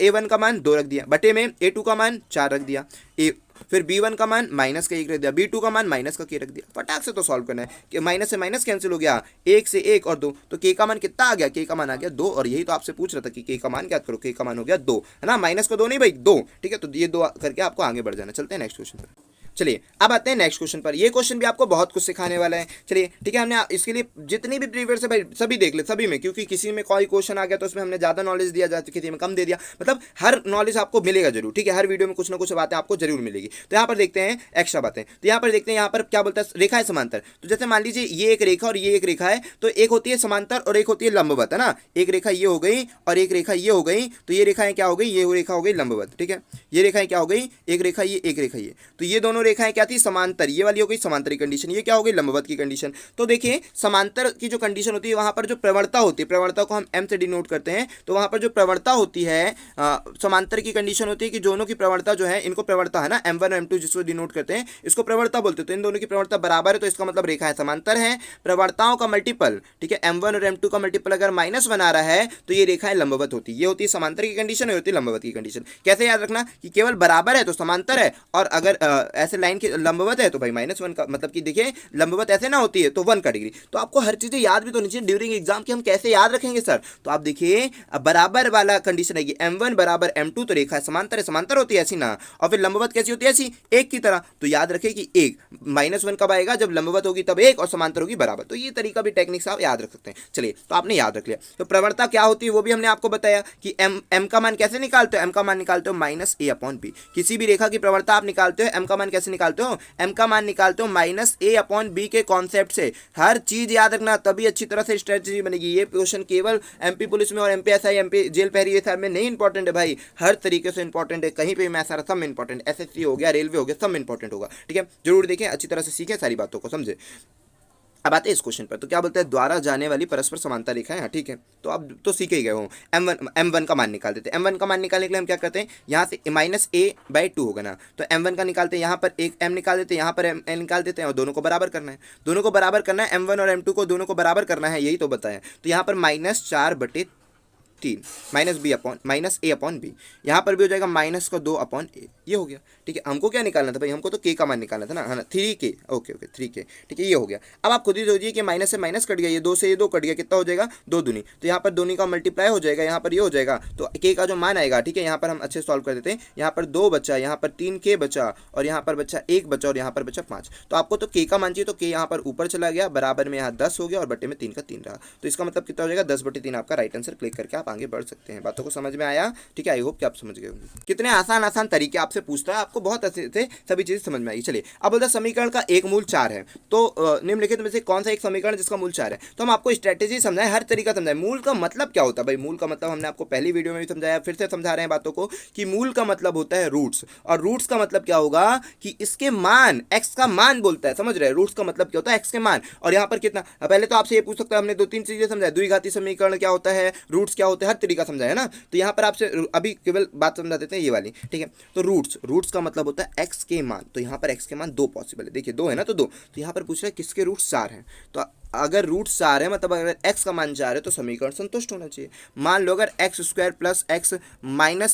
Speaker 1: A1 का मान 2 रख दिया, बटे में A2 का मान 4 रख दिया, फिर B1 का मान -1 रख दिया, B2 का मान -k रख दिया। फटाक से तो सॉल्व करना है कि माइनस से माइनस कैंसिल हो गया, 1 से 1 और 2, तो के का मान कितना आ गया, के का मान आ गया 2, और यही तो आपसे पूछ रहा था कि के का मान क्या करो, के का मान हो गया 2, है ना, माइनस को 2 नहीं भाई 2, ठीक है। तो ये 2 करके आपको आगे बढ़ जाना। चलते हैं नेक्स्ट क्वेश्चन पर। चलिए अब आते हैं नेक्स्ट क्वेश्चन पर। ये क्वेश्चन भी आपको बहुत कुछ सिखाने वाला है। चलिए ठीक है, हमने इसके लिए जितनी भी प्रीवियस है भाई सभी देख ले, सभी में, क्योंकि किसी में कोई क्वेश्चन आ गया तो उसमें हमने ज़्यादा नॉलेज दिया जाता, किसी में कम दे दिया, मतलब हर नॉलेज आपको मिलेगा जरूर, ठीक है। हर वीडियो में कुछ ना कुछ बातें आपको जरूर मिलेगी। तो यहाँ पर देखते हैं एक्स्ट्रा बातें, तो यहाँ पर देखते हैं, यहाँ पर क्या बोलता है, रेखा है समांतर। तो जैसे मान लीजिए ये एक रेखा और ये एक रेखा है, तो एक होती है समांतर और एक होती है लंबवत, है ना। एक रेखा ये हो गई और एक रेखा ये हो गई, तो ये रेखाएं क्या हो गई, ये रेखा हो गई लंबवत, ठीक है। ये रेखाएं क्या हो गई, एक रेखा ये, एक रेखा ये, तो ये दोनों रेखाएं क्या थी, समांतर, ये वाली हो गई समांतर की कंडीशन, ये क्या हो गई लंबवत की कंडीशन। तो देखिए समांतर की जो कंडीशन होती है वहां पर जो प्रवणता होती है, प्रवणता को हम m से डिनोट करते हैं, तो वहां पर जो प्रवणता होती है समांतर की कंडीशन होती है कि दोनों की प्रवणता जो है, इनको प्रवणता है ना m1 m2 जिसको डिनोट करते हैं, इसको प्रवणता बोलते हैं। तो इन दोनों की प्रवणता बराबर है, तो इसका मतलब रेखा है समांतर है। प्रवणताओं का मल्टीपल, ठीक है, m1 और m2 का मल्टीपल अगर -1 आ रहा है तो ये रेखाएं लंबवत होती है। ये होती है समांतर की कंडीशन, ये होती है लंबवत की कंडीशन। कैसे याद रखना कि केवल बराबर है तो समांतर है, और अगर ऐसे लाइन के लंबवत है तो भाई -1 का मतलब कि देखिए लंबवत ऐसे ना होती है तो 1 का डिग्री। तो आपको हर चीज़ें याद भी तो नहीं चाहिए ड्यूरिंग एग्जाम की, हम कैसे याद रखेंगे सर। तो आप देखिए बराबर वाला कंडीशन है कि m1 बराबर m2, तो रेखा समांतर है, समांतर होती है ऐसी ना, और फिर लंबवत कैसी होती है ऐसी, एक की तरह। तो याद रखें कि एक -1 कब आएगा, जब लंबवत होगी तब एक और समांतर होगी बराबर। तो ये तरीका भी टेक्निक्स आप याद रख सकते हैं। चलिए तो आपने याद रख लिया। तो प्रवणता क्या होती है वो भी हमने आपको बताया कि m का मान कैसे निकालते हो, m का मान निकालते हो -a/b। किसी भी रेखा की प्रवणता आप निकालते हो m का मान कैसे निकालते हो, m का मान निकालते हो -a/b के कॉन्सेप्ट से। हर चीज याद रखना तभी अच्छी तरह से स्ट्रेटजी बनेगी। ये क्वेश्चन केवल एमपी पुलिस में और एमपीएसआई एमपी जेल पहरी ये सब में नहीं इंपॉर्टेंट है भाई, हर तरीके से इंपॉर्टेंट है। कहीं पे मैं सारा सब इंपॉर्टेंट, एसएससी हो गया, रेलवे हो गया, सब इंपॉर्टेंट होगा। ठीक है, जरूर देखें, अच्छी तरह से सीखें, सारी बातों को समझे। अब आते हैं इस क्वेश्चन पर। तो क्या बोलते हैं, द्वारा जाने वाली परस्पर समांतर रेखा है। ठीक है, तो अब तो सीखे ही गए हो। m1 का मान निकाल देते हैं। m1 का मान निकालने के लिए हम क्या करते हैं, यहाँ से -a/2 होगा ना, तो m1 का निकालते हैं, यहाँ पर एक m निकाल देते हैं, यहाँ पर m निकाल देते हैं, और दोनों को बराबर करना है। दोनों को बराबर करना है, m1 और m2 को दोनों को बराबर करना है, यही तो बताया। तो यहाँ पर -4/3 -a/b, यहाँ पर भी हो जाएगा -2/a, ये हो गया। ठीक है, हमको क्या निकालना था भाई, हमको तो k का मान निकालना था ना, है ना, 3k। ओके 3k, ठीक है, ये हो गया। अब आप खुद ही सोचिए कि माइनस से माइनस कट गया, ये 2 से ये 2 कट गया, कितना हो जाएगा 2 दूनी, तो यहाँ पर दोनों का मल्टीप्लाई हो जाएगा, यहाँ पर ये हो जाएगा, तो k का जो मान आएगा, ठीक है, यहाँ पर हम अच्छे सॉल्व कर देते हैं। यहाँ पर 2 बचा, यहाँ पर 3k बचा, और यहाँ पर बचा 1 बचा, और यहाँ पर बचा 5। तो आपको तो k का मान चाहिए, तो k यहाँ पर ऊपर चला गया, बराबर में यहाँ 10 हो गया, और बट्टे में 3 का 3 रहा। तो इसका मतलब कितना हो जाएगा 10/3 आपका राइट आंसर। क्लिक करके आप आगे बढ़ सकते हैं। बातों को समझ में आया? ठीक है, आई होप कि आप समझ गए होंगे। कितने आसान आसान तरीके आपसे पूछता है, आपको बहुत अच्छे से सभी चीजें समझ में आई। चलिए, अब बोलता समीकरण का एक मूल 4 है, तो निम्नलिखित में से कौन सा एक समीकरण जिसका मूल 4 है। तो हम आपको स्ट्रेटेजी समझाएं, हर तरीका समझाएं। मूल का मतलब क्या होता है भाई, मूल का मतलब हमने आपको पहली वीडियो में भी समझाया, फिर से समझा रहे हैं बातों को, कि मूल का मतलब होता है रूट्स, और रूट्स का मतलब क्या होगा कि इसके मान, एक्स का मान बोलता है, समझ रहे हैं। रूट्स का मतलब क्या होता है, एक्स के मान। और यहाँ पर कितना, पहले तो आपसे ये पूछ सकता है, हमने 2-3 चीजें समझाया, द्विघाती समीकरण क्या होता है, रूट्स क्या होते हैं, हर तरीका समझाया ना। तो यहाँ पर आपसे अभी केवल बात समझा देते हैं ये वाली। ठीक है, तो रूट्स का मतलब होता है एक्स के मान। तो यहाँ पर एक्स के मान 2 पॉसिबल है, देखिए 2 है ना, तो 2। तो यहाँ पर पूछ रहा है किसके रूट्स 4 हैं। तो अगर रूट्स 4 है, मतलब अगर एक्स का मान 4 है, तो समीकरण संतुष्ट होना चाहिए। मान लो अगर x² + x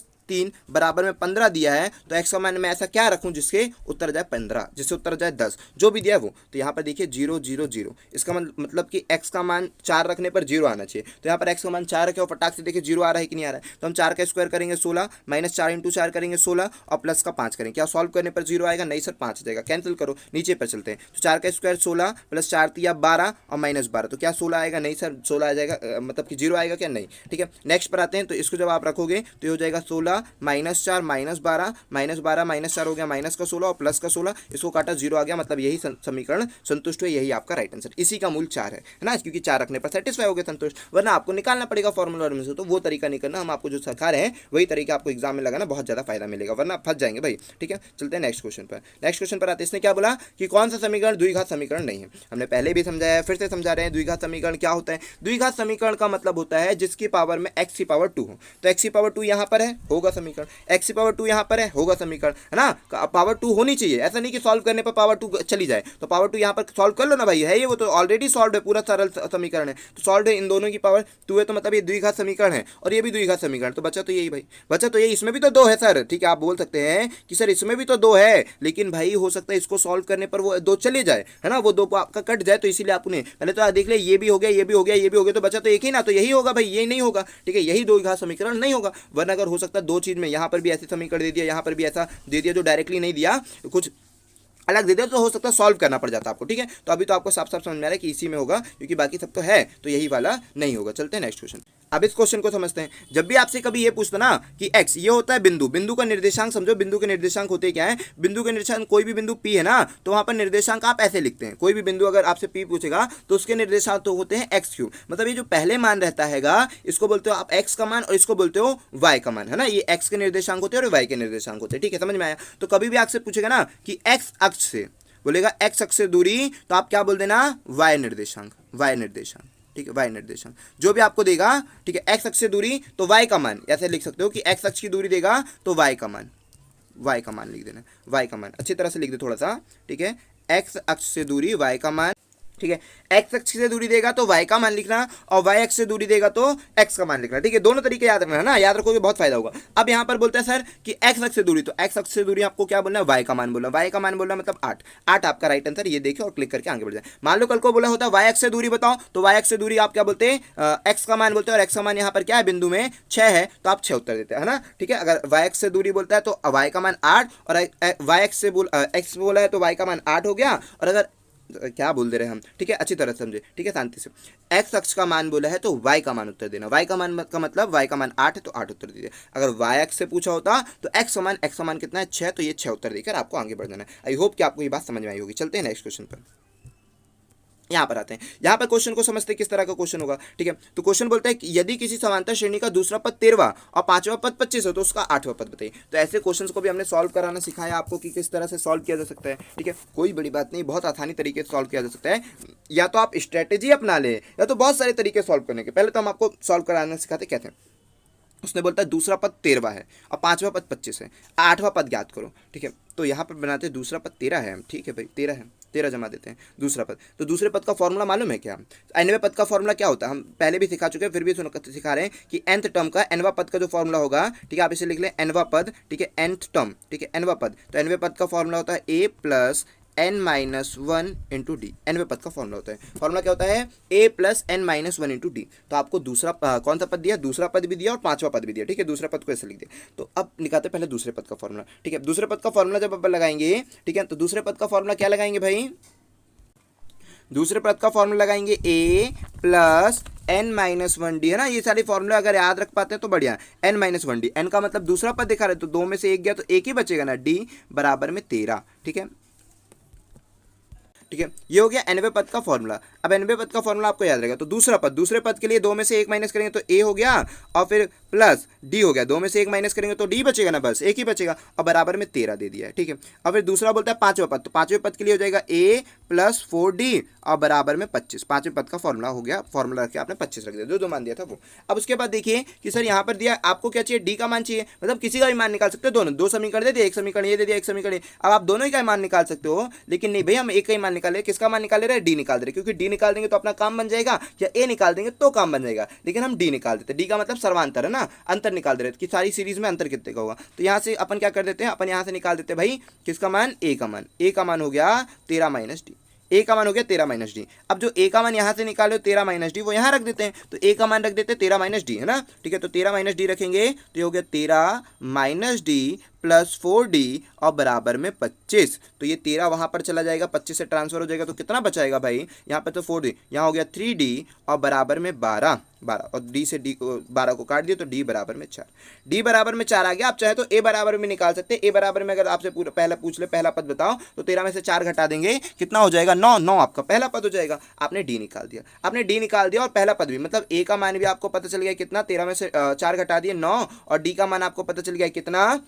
Speaker 1: - 3 बराबर में 15 दिया है, तो एक्स का मान मैं ऐसा क्या रखूं जिसके उत्तर जाए 15, जिससे उत्तर जाए 10, जो भी दिया है वो। तो यहाँ पर देखिए 0 0 0, इसका मतलब कि एक्स का मान 4 रखने पर 0 आना चाहिए। तो यहाँ पर एक्स का मान 4 रखे और फटाक से देखिए 0 आ रहा है कि नहीं आ रहा है। तो हम 4 का स्क्वायर करेंगे 16, -4 × 4 करेंगे 16, और प्लस का 5 करेंगे। क्या सॉल्व करने पर 0 आएगा? नहीं सर, 5 आ जाएगा। कैंसिल करो, नीचे पर चलते हैं। तो 4 का स्क्वायर 16 + 4 × 12 और -12, तो क्या 16 आएगा? नहीं सर, 16 आ जाएगा, मतलब कि 0 आएगा क्या? नहीं। ठीक है, नेक्स्ट पर आते हैं। तो इसको जब आप रखोगे तो ये हो जाएगा 16 -4 -12 -4 हो गया, माइनस का 16 और प्लस का 16, इसको काटा 0 आ गया, मतलब यही समीकरण संतुष्ट है, यही आपका राइट आंसर। इसी का मूल 4 है ना, क्योंकि 4 रखने पर सेटिस्फाई हो गया, संतुष्ट। वरना आपको निकालना पड़ेगा फॉर्मूला में से, तो वो तरीका नहीं करना। हम आपको जो सिखा रहे हैं वही तरीका आपको एग्जाम में लगाना, बहुत ज्यादा फायदा मिलेगा, वरना फंस जाएंगे भाई। ठीक है, चलते हैं नेक्स्ट क्वेश्चन पर। नेक्स्ट क्वेश्चन पर आते हैं। इसने क्या बोला कि कौन सा समीकरण द्विघात समीकरण नहीं है। हमने पहले भी समझाया, फिर से समझा रहे हैं। द्विघात समीकरण क्या होता है? द्विघात समीकरण का मतलब होता है जिसकी पावर में x⁻2 हो। तो x⁻2 यहाँ पर है, होगा समीकरण। x⁻2 यहाँ पर है, होगा समीकरण, है ना। पावर 2 होनी चाहिए, ऐसा नहीं कि सॉल्व करने पर पावर 2 चली जाए। तो पावर 2 यहाँ पर सॉल्व कर लो ना भाई, है ये, वो तो ऑलरेडी सॉल्व है, पूरा सरल समीकरण है, तो सॉल्व है। इन दोनों की पावर 2 है, तो मतलब ये द्विघात समीकरण है, और ये भी द्विघात समीकरण। तो बचा तो यही भाई, बचा तो यही। इसमें भी तो 2 है सर, ठीक है, आप बोल सकते हैं कि सर इसमें भी तो 2 है, लेकिन भाई हो सकता है इसको सॉल्व करने पर वो 2 चले जाए, है ना, वो 2 आपका कट जाए, तो इसीलिए आपने पहले तो देख ले, ये भी हो गया, ये भी हो गया, ये भी हो गया, तो बचा तो एक ही ना, तो यही होगा भाई, ये नहीं होगा। ठीक है, यही द्विघात समीकरण नहीं होगा। वरना अगर हो सकता है 2 चीज में, यहाँ पर भी ऐसे समीकरण दे दिया, यहाँ पर भी ऐसा दे दिया, जो डायरेक्टली नहीं दिया, कुछ अलग दे दिया, तो हो सकता है सॉल्व करना पड़ जाता आपको। ठीक है, तो अभी तो आपको साफ साफ समझ में आ रहा है कि इसी में होगा, क्योंकि बाकी सब तो है, तो यही वाला नहीं होगा। चलते हैं नेक्स्ट क्वेश्चन। अब इस क्वेश्चन को समझते हैं। जब भी आपसे कभी ये पूछता ना कि x ये होता है बिंदु, बिंदु का निर्देशांक समझो। बिंदु के निर्देशांक होते क्या है? बिंदु के निर्देशांक, कोई भी बिंदु P है ना, तो वहां पर निर्देशांक आप ऐसे लिखते हैं। कोई भी बिंदु अगर आपसे P पूछेगा तो उसके निर्देशांक तो होते हैं x3, मतलब ये जो पहले मान रहता हैगा, इसको बोलते हो आप x का मान, और इसको बोलते हो y का मान, है ना। ये x के निर्देशांक होते हैं और y के निर्देशांक होते हैं। ठीक है, समझ में आया। तो कभी भी आपसे पूछेगा ना कि x अक्ष से, बोलेगा x अक्ष से दूरी, तो आप क्या बोल देना? y निर्देशांक, y निर्देशांक। ठीक है, y निर्देशांक जो भी आपको देगा, ठीक है, x अक्ष से दूरी तो y का मान, ऐसे लिख सकते हो कि x अक्ष की दूरी देगा तो y का मान, y का मान लिख देना, y का मान अच्छी तरह से लिख दे थोड़ा सा। ठीक है, x अक्ष से दूरी y का मान, ठीक है। एक्स अक्ष से दूरी देगा तो वाई का मान लिखना, और वाई अक्ष से दूरी देगा तो एक्स का मान लिखना। ठीक है, दोनों तरीके याद रखना है ना, याद रखोगे बहुत फायदा होगा। अब यहाँ पर बोलता है सर कि एक्स अक्ष से दूरी, तो एक्स अक्ष से दूरी आपको क्या बोलना है, वाई का मान बोलना। वाई का मान बोलना मतलब 8, 8 आपका राइट आंसर, ये देखिए और क्लिक करके आगे बढ़ जाए। मान लो कल को बोला होता है वाई अक्ष से दूरी बताओ, तो वाई अक्ष से दूरी आप क्या बोलते हैं, एक्स का मान बोलते हैं, और एक्स का मान यहाँ पर क्या है, बिंदु में 6 है, तो आप 6 उत्तर देते हैं, है ना। ठीक है, अगर वाई अक्ष से दूरी बोलता है तो वाई का मान 8, और वाई अक्ष से एक्स बोला है तो वाई का मान 8 हो गया, और अगर क्या बोल दे रहे हैं हम, ठीक है, अच्छी तरह समझे, ठीक है, शांति से। एक्स अक्ष का मान बोला है तो वाई का मान उत्तर देना, वाई का मान का मतलब वाई का मान 8 है तो 8 उत्तर दीजिए। अगर वाई अक्ष से पूछा होता तो एक्स का मान कितना है, 6, तो ये 6 उत्तर देकर आपको आगे बढ़ जाना है। आई होप कि आपको ये बात समझ में आई होगी। चलते हैं नेक्स्ट क्वेश्चन पर, यहाँ पर आते हैं। यहाँ पर क्वेश्चन को समझते हैं किस तरह का क्वेश्चन होगा। ठीक है, तो क्वेश्चन बोलता है कि यदि किसी समांतर श्रेणी का दूसरा पद 13वां और पांचवा पद 25 हो तो उसका 8वां पद बताइए। तो ऐसे क्वेश्चंस को भी हमने सॉल्व कराना सिखाया आपको कि किस तरह से सॉल्व किया जा सकता है। ठीक है, कोई बड़ी बात नहीं, बहुत आसानी तरीके से सॉल्व किया जा सकता है। या तो आप स्ट्रेटेजी अपना ले, या तो बहुत सारे तरीके सॉल्व करने के। पहले तो हम आपको सॉल्व कराना सिखाते कैसे। उसने बोलता है दूसरा पद 13वां है और पांचवा पद 25 है, 8वां पद ज्ञात करो। ठीक है, तो यहाँ पर बनाते हैं दूसरा पद 13 है, ठीक है भाई 13 है, 13 जमा देते हैं दूसरा पद। तो दूसरे पद का फॉर्मूला मालूम है क्या, nवें पद का फॉर्मूला क्या होता है, हम पहले भी सिखा चुके हैं, फिर भी सिखा रहे हैं कि nth टर्म का nवां पद का जो फॉर्मूला होगा, ठीक है, आप इसे लिख लें nवां पद, ठीक है, nth टर्म, ठीक है, nवां पद। तो nवें पद का फॉर्मूला होता है a plus n-1 into D. nवें पद का फॉर्मूला होता है, फॉर्मूला क्या होता है, a plus n-1 into D. तो आपको दूसरा कौन सा पद दिया, दूसरा पद भी दिया और पांचवा पद भी दिया। ठीक है, दूसरे पद को ऐसे लिख दिया। तो अब निकालते पहले दूसरे पद का फॉर्मूला। ठीक है, दूसरे पद का फॉर्मूला जब आप लगाएंगे, ठीक है, तो दूसरे पद का फॉर्मूला क्या लगाएंगे भाई, दूसरे पद का फॉर्मूला लगाएंगे a प्लस n-1d, है ना। ये सारे फॉर्मूला अगर याद रख पाते हैं तो बढ़िया। n-1d, n का मतलब दूसरा पद दिखा रहे तो 2 में से 1 गया तो 1 ही बचेगा ना, d बराबर में 13। ठीक है, ठीक है, ये हो गया nवें पद का फॉर्मूला। अब nवें पद का फॉर्मूला आपको याद रहेगा। तो दूसरा पद, दूसरे पद के लिए 2 में से 1 माइनस करेंगे तो a हो गया, और फिर प्लस d हो गया, 2 में से 1 माइनस करेंगे तो d बचेगा ना, बस 1 ही बचेगा, और बराबर में 13 दे दिया है। ठीक है, और फिर दूसरा बोलता है पांचवा पद, तो पांचवें पद के लिए हो जाएगा a प्लस 4d और बराबर में 25। पांचवें पद का फॉर्मूला हो गया, फॉर्मूला रख के आपने 25 रख दिया, जो मान दिया था वो। अब उसके बाद देखिए कि सर यहाँ पर दिया आपको क्या चाहिए, d का मान चाहिए, मतलब किसी का भी मान निकाल सकते हो, दोनों, 2 समीकरण दे दिए, एक समीकरण ये दे दिया, एक समीकरण। अब आप दोनों ही का मान निकाल सकते हो, लेकिन नहीं भाई, हम एक का ही मान निकाले। किसका मान निकाल रहे हैं, डी निकाल दे रहे, क्योंकि डी निकाल देंगे तो अपना काम बन जाएगा, या ए निकाल देंगे तो काम बन जाएगा, लेकिन हम डी निकाल देते हैं। डी का मतलब सर्वांतर है ना, अंतर निकाल दे रहे कि सारी सीरीज में अंतर कितने का होगा। तो यहाँ से अपन क्या कर देते हैं, अपन यहाँ से निकाल देते हैं भाई किसका मान, ए का मान। ए का मान हो गया 13 माइनस डी, ए का मान हो गया 13 माइनस डी। अब जो ए का मान यहाँ से निकाले 13 माइनस डी, वो यहाँ रख देते हैं, तो ए का मान रख देते हैं 13 माइनस डी, है ना। ठीक है, तो 13 माइनस डी रखेंगे तो ये हो गया 13 माइनस डी प्लस 4d और बराबर में 25। तो ये 13 वहाँ पर चला जाएगा, 25 से ट्रांसफर हो जाएगा, तो कितना बचाएगा भाई, यहाँ पर तो 4d, यहाँ हो गया 3d और बराबर में 12 और d से d 12 को काट दिया तो d बराबर में 4। d बराबर में 4 आ गया। आप चाहे तो a बराबर में निकाल सकते हैं। a बराबर में अगर आपसे पहला पूछ ले, पहला पद बताओ, तो 13 में से 4 घटा देंगे, कितना हो जाएगा, 9। 9 आपका पहला पद हो जाएगा। आपने d निकाल दिया, आपने d निकाल दिया और पहला पद भी, मतलब a का मान भी आपको पता चल गया कितना, 13 में से 4 घटा दिए 9, और d का मान आपको पता चल गया कितना,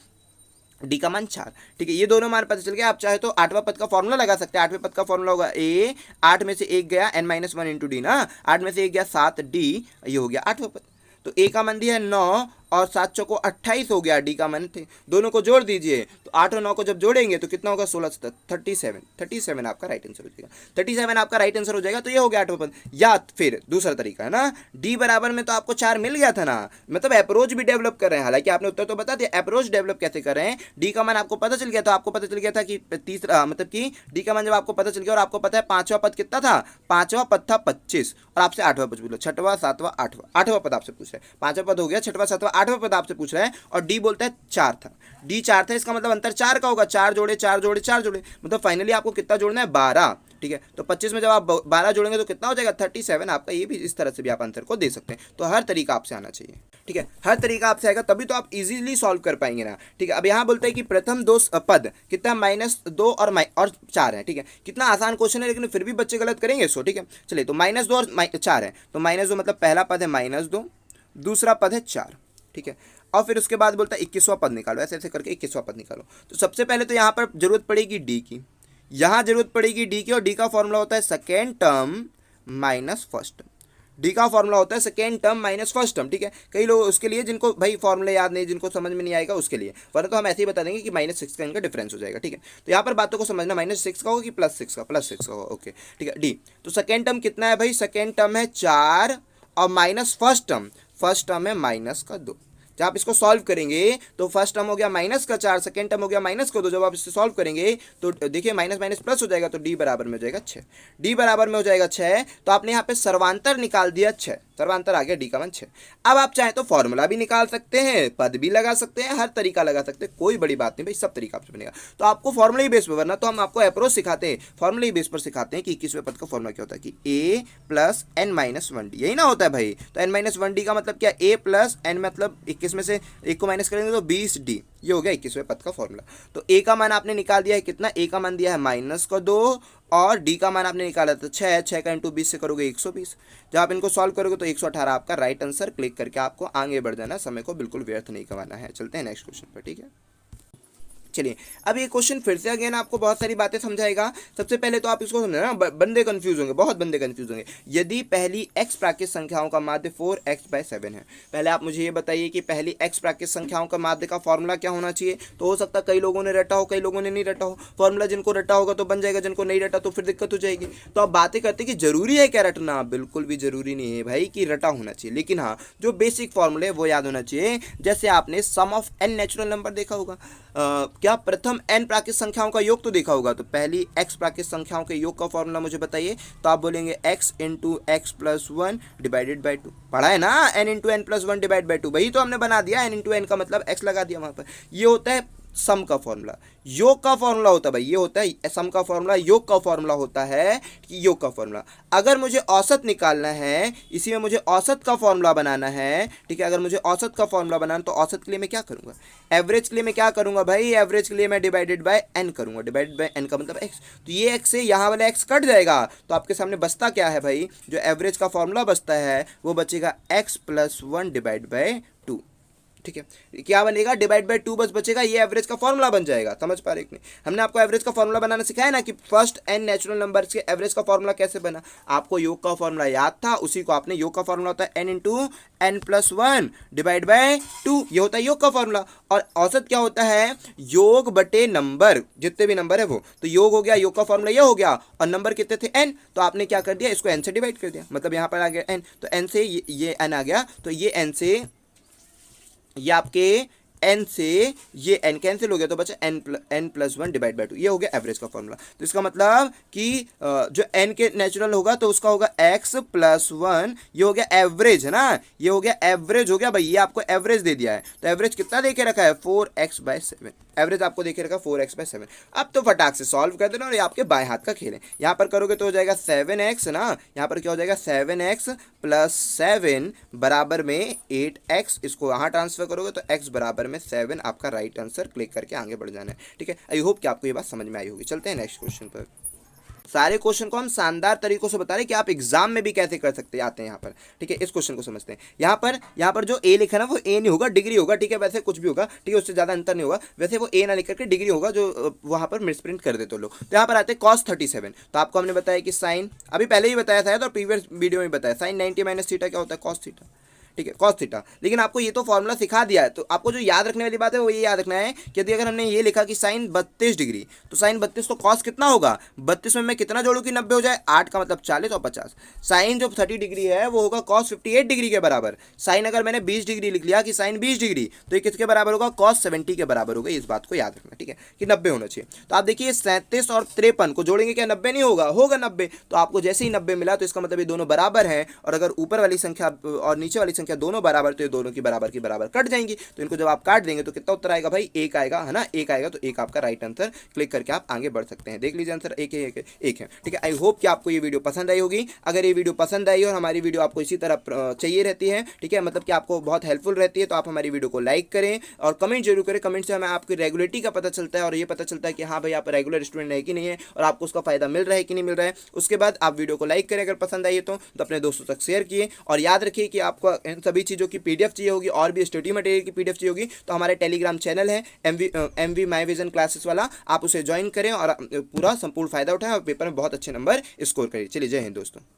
Speaker 1: डी का मान 4। ठीक है, ये दोनों मान पता चल गया। आप चाहे तो 8वां पद का फॉर्मूला लगा सकते हैं। 8वें पद का फॉर्मूला होगा ए, 8 में से 1 गया n-1 इंटू डी ना, 8 में से 1 गया 7d, ये हो गया 8वां पद। तो ए का मान दिया है 9 और 7 चौको 28 हो गया, डी का मान थे, दोनों को जोड़ दीजिए, तो 8 और 9 को जब जोड़ेंगे तो कितना होगा, 16, 37 आपका राइट आंसर हो जाएगा। 37 आपका राइट आंसर हो जाएगा। तो ये हो गया 8वां पद। या फिर दूसरा तरीका है ना, डी बराबर में तो आपको 4 मिल गया था ना, मतलब अप्रोच भी डेवलप कर रहे हैं। हालांकि आपने उत्तर तो बता दिया, अप्रोच डेवलप कैसे कर रहे हैं, डी का मान आपको पता चल गया, तो आपको पता चल गया था कि तीसरा, मतलब कि डी का मान जब आपको पता चल गया और आपको पता है 5वां पद कितना था, 5वां पद था 25, और आपसे 8वां पद पूछ लो, 6वां 7वां 8वां पद आपसे पूछ रहे हैं। 5वां पद हो गया, 6वां 7वां 8वां पद आपसे पूछ रहे हैं, और डी बोलता है 4 था, डी 4 था, इसका मतलब अंतर 4 का होगा, 4 जोड़े 4 जोड़े 4 जोड़े, मतलब फाइनली आपको कितना जोड़ना है, 12। ठीक है, तो 25 में जब आप 12 जोड़ेंगे तो कितना हो जाएगा, 37 आपका। ये भी इस तरह से भी आप आंसर को दे सकते हैं। तो हर तरीका आपसे आना चाहिए। ठीक है, हर तरीका आपसे आएगा तभी तो आप इजीली सॉल्व कर पाएंगे ना। ठीक है, अब यहाँ बोलते हैं कि प्रथम 2 पद कितना, -2 और 4 है। ठीक है, कितना आसान क्वेश्चन है, लेकिन फिर भी बच्चे गलत करेंगे इसको। ठीक है, चलिए, तो -2 और 4 है, तो -2 मतलब पहला पद है -2, दूसरा पद है 4। ठीक है, और फिर उसके बाद बोलता है 21वां पद निकालो, ऐसे ऐसे करके 21वां पद निकालो। तो सबसे पहले तो यहाँ पर जरूरत पड़ेगी डी की, यहाँ जरूरत पड़ेगी डी की, और डी का फॉर्मूला होता है second term minus first term. D का फॉर्मूला होता है second term minus first term, ठीक है। कई लोग उसके लिए जिनको भाई फॉर्मूला याद नहीं, जिनको समझ में नहीं आएगा उसके लिए, वरना तो हम ऐसे ही बता देंगे कि -6 का इनका डिफरेंस हो जाएगा, ठीक है। तो यहाँ पर बातों को समझना, -6 का होगा कि +6 का, +6 का होगा, ओके, ठीक है। डी तो सेकेंड टर्म कितना है भाई, सेकेंड टर्म है 4 और माइनस फर्स्ट टर्म है -2। जब आप इसको सॉल्व करेंगे तो फर्स्ट टर्म हो गया -4, सेकेंड टर्म हो गया -2। जब आप इससे सॉल्व करेंगे तो देखिए माइनस माइनस प्लस हो जाएगा, तो डी बराबर में हो जाएगा 6। डी बराबर में हो जाएगा 6, तो आपने यहाँ पे सर्वांतर निकाल दिया 6, सर्वांतर आ गया डी का मान 6। अब आप चाहें तो फॉर्मूला भी निकाल सकते हैं, पद भी लगा सकते हैं, हर तरीका लगा सकते हैं, कोई बड़ी बात नहीं भाई, सब तरीका आपसे बनेगा। तो आपको फॉर्मूला ही बेस पर, वरना तो हम आपको अप्रोच सिखाते हैं, फॉर्मूला ही बेस पर सिखाते हैं कि 21वें पद का फॉर्मूला क्या होता है कि a + n-1d, यही ना होता है भाई। तो n-1d का मतलब क्या, a + n मतलब 21 में से 1 को माइनस करेंगे तो 20d, ये हो गया 21वें पद का फॉर्मूला। तो a का मान आपने निकाल दिया है कितना, a का मान दिया है -2 और d का मान आपने निकाला था 6 का इंटू 20 से करोगे 120। जब आप इनको सॉल्व करोगे तो 118 आपका राइट आंसर। क्लिक करके आपको आगे बढ़ जाना, समय को बिल्कुल व्यर्थ नहीं करवाना है। चलते हैं नेक्स्ट क्वेश्चन पर, ठीक है। चलिए अब ये क्वेश्चन फिर से अगेन आपको बहुत सारी बातें समझाएगा। सबसे पहले तो आप इसको समझना, बंदे कंफ्यूज होंगे, बहुत बंदे कंफ्यूज होंगे। यदि पहली x प्राकृत संख्याओं का माध्य 4x/7 है, पहले आप मुझे ये बताइए कि पहली x प्राकृत संख्याओं का माध्य का फॉर्मूला क्या होना चाहिए। तो हो सकता है कई लोगों ने रटा हो, कई लोगों ने नहीं रटा हो। फॉर्मूला जिनको रटा होगा तो बन जाएगा, जिनको नहीं रटा तो फिर दिक्कत हो जाएगी। तो आप बातें करते कि जरूरी है क्या रटना, बिल्कुल भी जरूरी नहीं है भाई कि रटा होना चाहिए, लेकिन हाँ जो बेसिक फॉर्मूले वो याद होना चाहिए। जैसे आपने सम ऑफ n नेचुरल नंबर देखा होगा, क्या प्रथम n प्राकृत संख्याओं का योग तो देखा होगा। तो पहली x प्राकृत संख्याओं के योग का फॉर्मूला मुझे बताइए, तो आप बोलेंगे x × x + 1 / 2। पढ़ा है ना, n × n + 1 / 2, वही तो हमने बना दिया। n × n का मतलब x लगा दिया वहां पर। ये होता है सम का फॉर्मूला। योग का फॉर्मूला होता है भाई, ये होता है सम का फॉर्मूला, योग का फॉर्मूला होता है कि योग का फॉर्मूला। अगर मुझे औसत निकालना है, इसी में मुझे औसत का फॉर्मूला बनाना है, ठीक है। अगर मुझे औसत का फॉर्मूला बनाना तो औसत के लिए मैं क्या करूंगा, एवरेज के लिए मैं क्या करूंगा भाई, एवरेज के लिए मैं /n करूंगा। /n का मतलब x, तो ये x से यहाँ वाला x कट जाएगा, तो आपके सामने बचता क्या है भाई, जो एवरेज का फॉर्मूला बचता है वो बचेगा x + 1 / 2, ठीक है। क्या बनेगा, /2 बस बचेगा, ये एवरेज का फॉर्मूला बन जाएगा। समझ पा रहे हैं? हमने आपको एवरेज का फॉर्मूला बनाना सिखाया ना कि फर्स्ट n नेचुरल नंबर्स के एवरेज का फॉर्मूला कैसे बना। आपको योग का फॉर्मूला याद था, उसी को आपने, योग का फॉर्मूला होता है n × n + 1 / 2, ये होता है योग का फॉर्मूला। और औसत क्या होता है, योग बटे नंबर, जितने भी नंबर है वो। तो योग हो गया, योग का फॉर्मूला ये हो गया, और नंबर कितने थे n, तो आपने क्या कर दिया, इसको n से डिवाइड कर दिया, मतलब यहाँ पर आ गया n, तो n से ये n आ गया, तो ये n से ये आपके n से ये n कैंसिल हो गया, तो बचा n + 1 / 2, ये हो गया एवरेज का फॉर्मूला। तो इसका मतलब कि जो n के नेचुरल होगा तो उसका होगा x + 1, ये हो गया एवरेज, है ना, ये हो गया एवरेज हो गया भाई, ये आपको एवरेज दे दिया है। तो एवरेज कितना दे के रखा है, 4x/7, एवरेज आपको देखे रखा 4x/7। अब तो फटाक से सॉल्व कर देना, और ये आपके बाएं हाथ का खेल है। यहाँ पर करोगे तो हो जाएगा 7x ना, यहाँ पर क्या हो जाएगा 7x + 7 बराबर में 8x, इसको यहाँ ट्रांसफर करोगे तो x बराबर में 7 आपका राइट आंसर। क्लिक करके आगे बढ़ जाना है, ठीक है। आई होप कि आपको ये बात समझ में आई होगी। चलते हैं नेक्स्ट क्वेश्चन पर। सारे क्वेश्चन को हम शानदार तरीकों से बता रहे हैं कि आप एग्जाम में भी कैसे कर सकते आते हैं यहाँ पर, ठीक है। इस क्वेश्चन को समझते हैं। यहाँ पर जो ए लिखा है ना, वो ए नहीं होगा, डिग्री होगा, ठीक है। वैसे कुछ भी होगा, ठीक है, उससे ज़्यादा अंतर नहीं होगा। वैसे वो ए ना लिख करके डिग्री होगा, जो वहाँ पर मिसप्रिंट कर देते लोग। तो यहाँ पर आते हैं cos 37। तो आपको हमने बताया कि साइन, अभी पहले ही बताया था तो प्रीवियस वीडियो में बताया, साइन 90 - थीटा क्या होता है, cos थीटा, ठीक है, cos थीटा। लेकिन आपको ये तो फॉर्मूला सिखा दिया है, तो आपको जो याद रखने वाली बात है वो ये याद रखना है कि यदि अगर हमने ये लिखा कि साइन 32 डिग्री, तो साइन 32 तो cos कितना होगा, 32 में मैं कितना जोड़ूं कि 90 हो जाए, 8 का मतलब 40 और 50। साइन जो 30 डिग्री है वो होगा cos 58 डिग्री के बराबर। साइन अगर मैंने 20 डिग्री लिख लिया कि साइन 20 डिग्री, तो ये किसके बराबर होगा, cos 70 के बराबर होगा। इस बात को याद रखना, ठीक है, कि 90 होना चाहिए। तो आप देखिए 37 और 53 को जोड़ेंगे, क्या 90 नहीं होगा, होगा 90। तो आपको जैसे ही 90 मिला तो इसका मतलब ये दोनों बराबर है, और अगर ऊपर वाली संख्या और नीचे वाली संख्या दोनों बराबर, तो दोनों की बराबर कट जाएंगी। तो इनको जब आप काट देंगे तो कितना उत्तर आएगा भाई, 1 आएगा, है ना, 1 आएगा। तो 1 आपका राइट आंसर। क्लिक करके आप आगे बढ़ सकते हैं। देख लीजिए आंसर 1 है, ठीक है। आई होप कि आपको ये वीडियो पसंद आई होगी। अगर ये वीडियो पसंद आई और हमारी वीडियो आपको इसी तरह चाहिए रहती है, ठीक है, मतलब कि आपको बहुत हेल्पफुल रहती है, तो आप हमारी वीडियो को लाइक करें और कमेंट जरूर करें। कमेंट से हमें आपकी रेगुलरिटी का पता चलता है, और ये पता चलता है कि हाँ भाई आप रेगुलर स्टूडेंट है कि नहीं है, और आपको उसका फायदा मिल रहा है कि नहीं मिल रहा है। उसके बाद आप वीडियो को लाइक करें, अगर पसंद आई तो अपने दोस्तों तक शेयर किए। और याद रखिए कि आपको इन सभी चीज़ों की PDF चाहिए होगी, और भी स्टडी मटेरियल की PDF चाहिए होगी, तो हमारे टेलीग्राम चैनल है MV माई विजन क्लासेस वाला, आप उसे ज्वाइन करें और पूरा संपूर्ण फायदा उठाएं और पेपर में बहुत अच्छे नंबर स्कोर करें। चलिए, जय हिंद दोस्तों।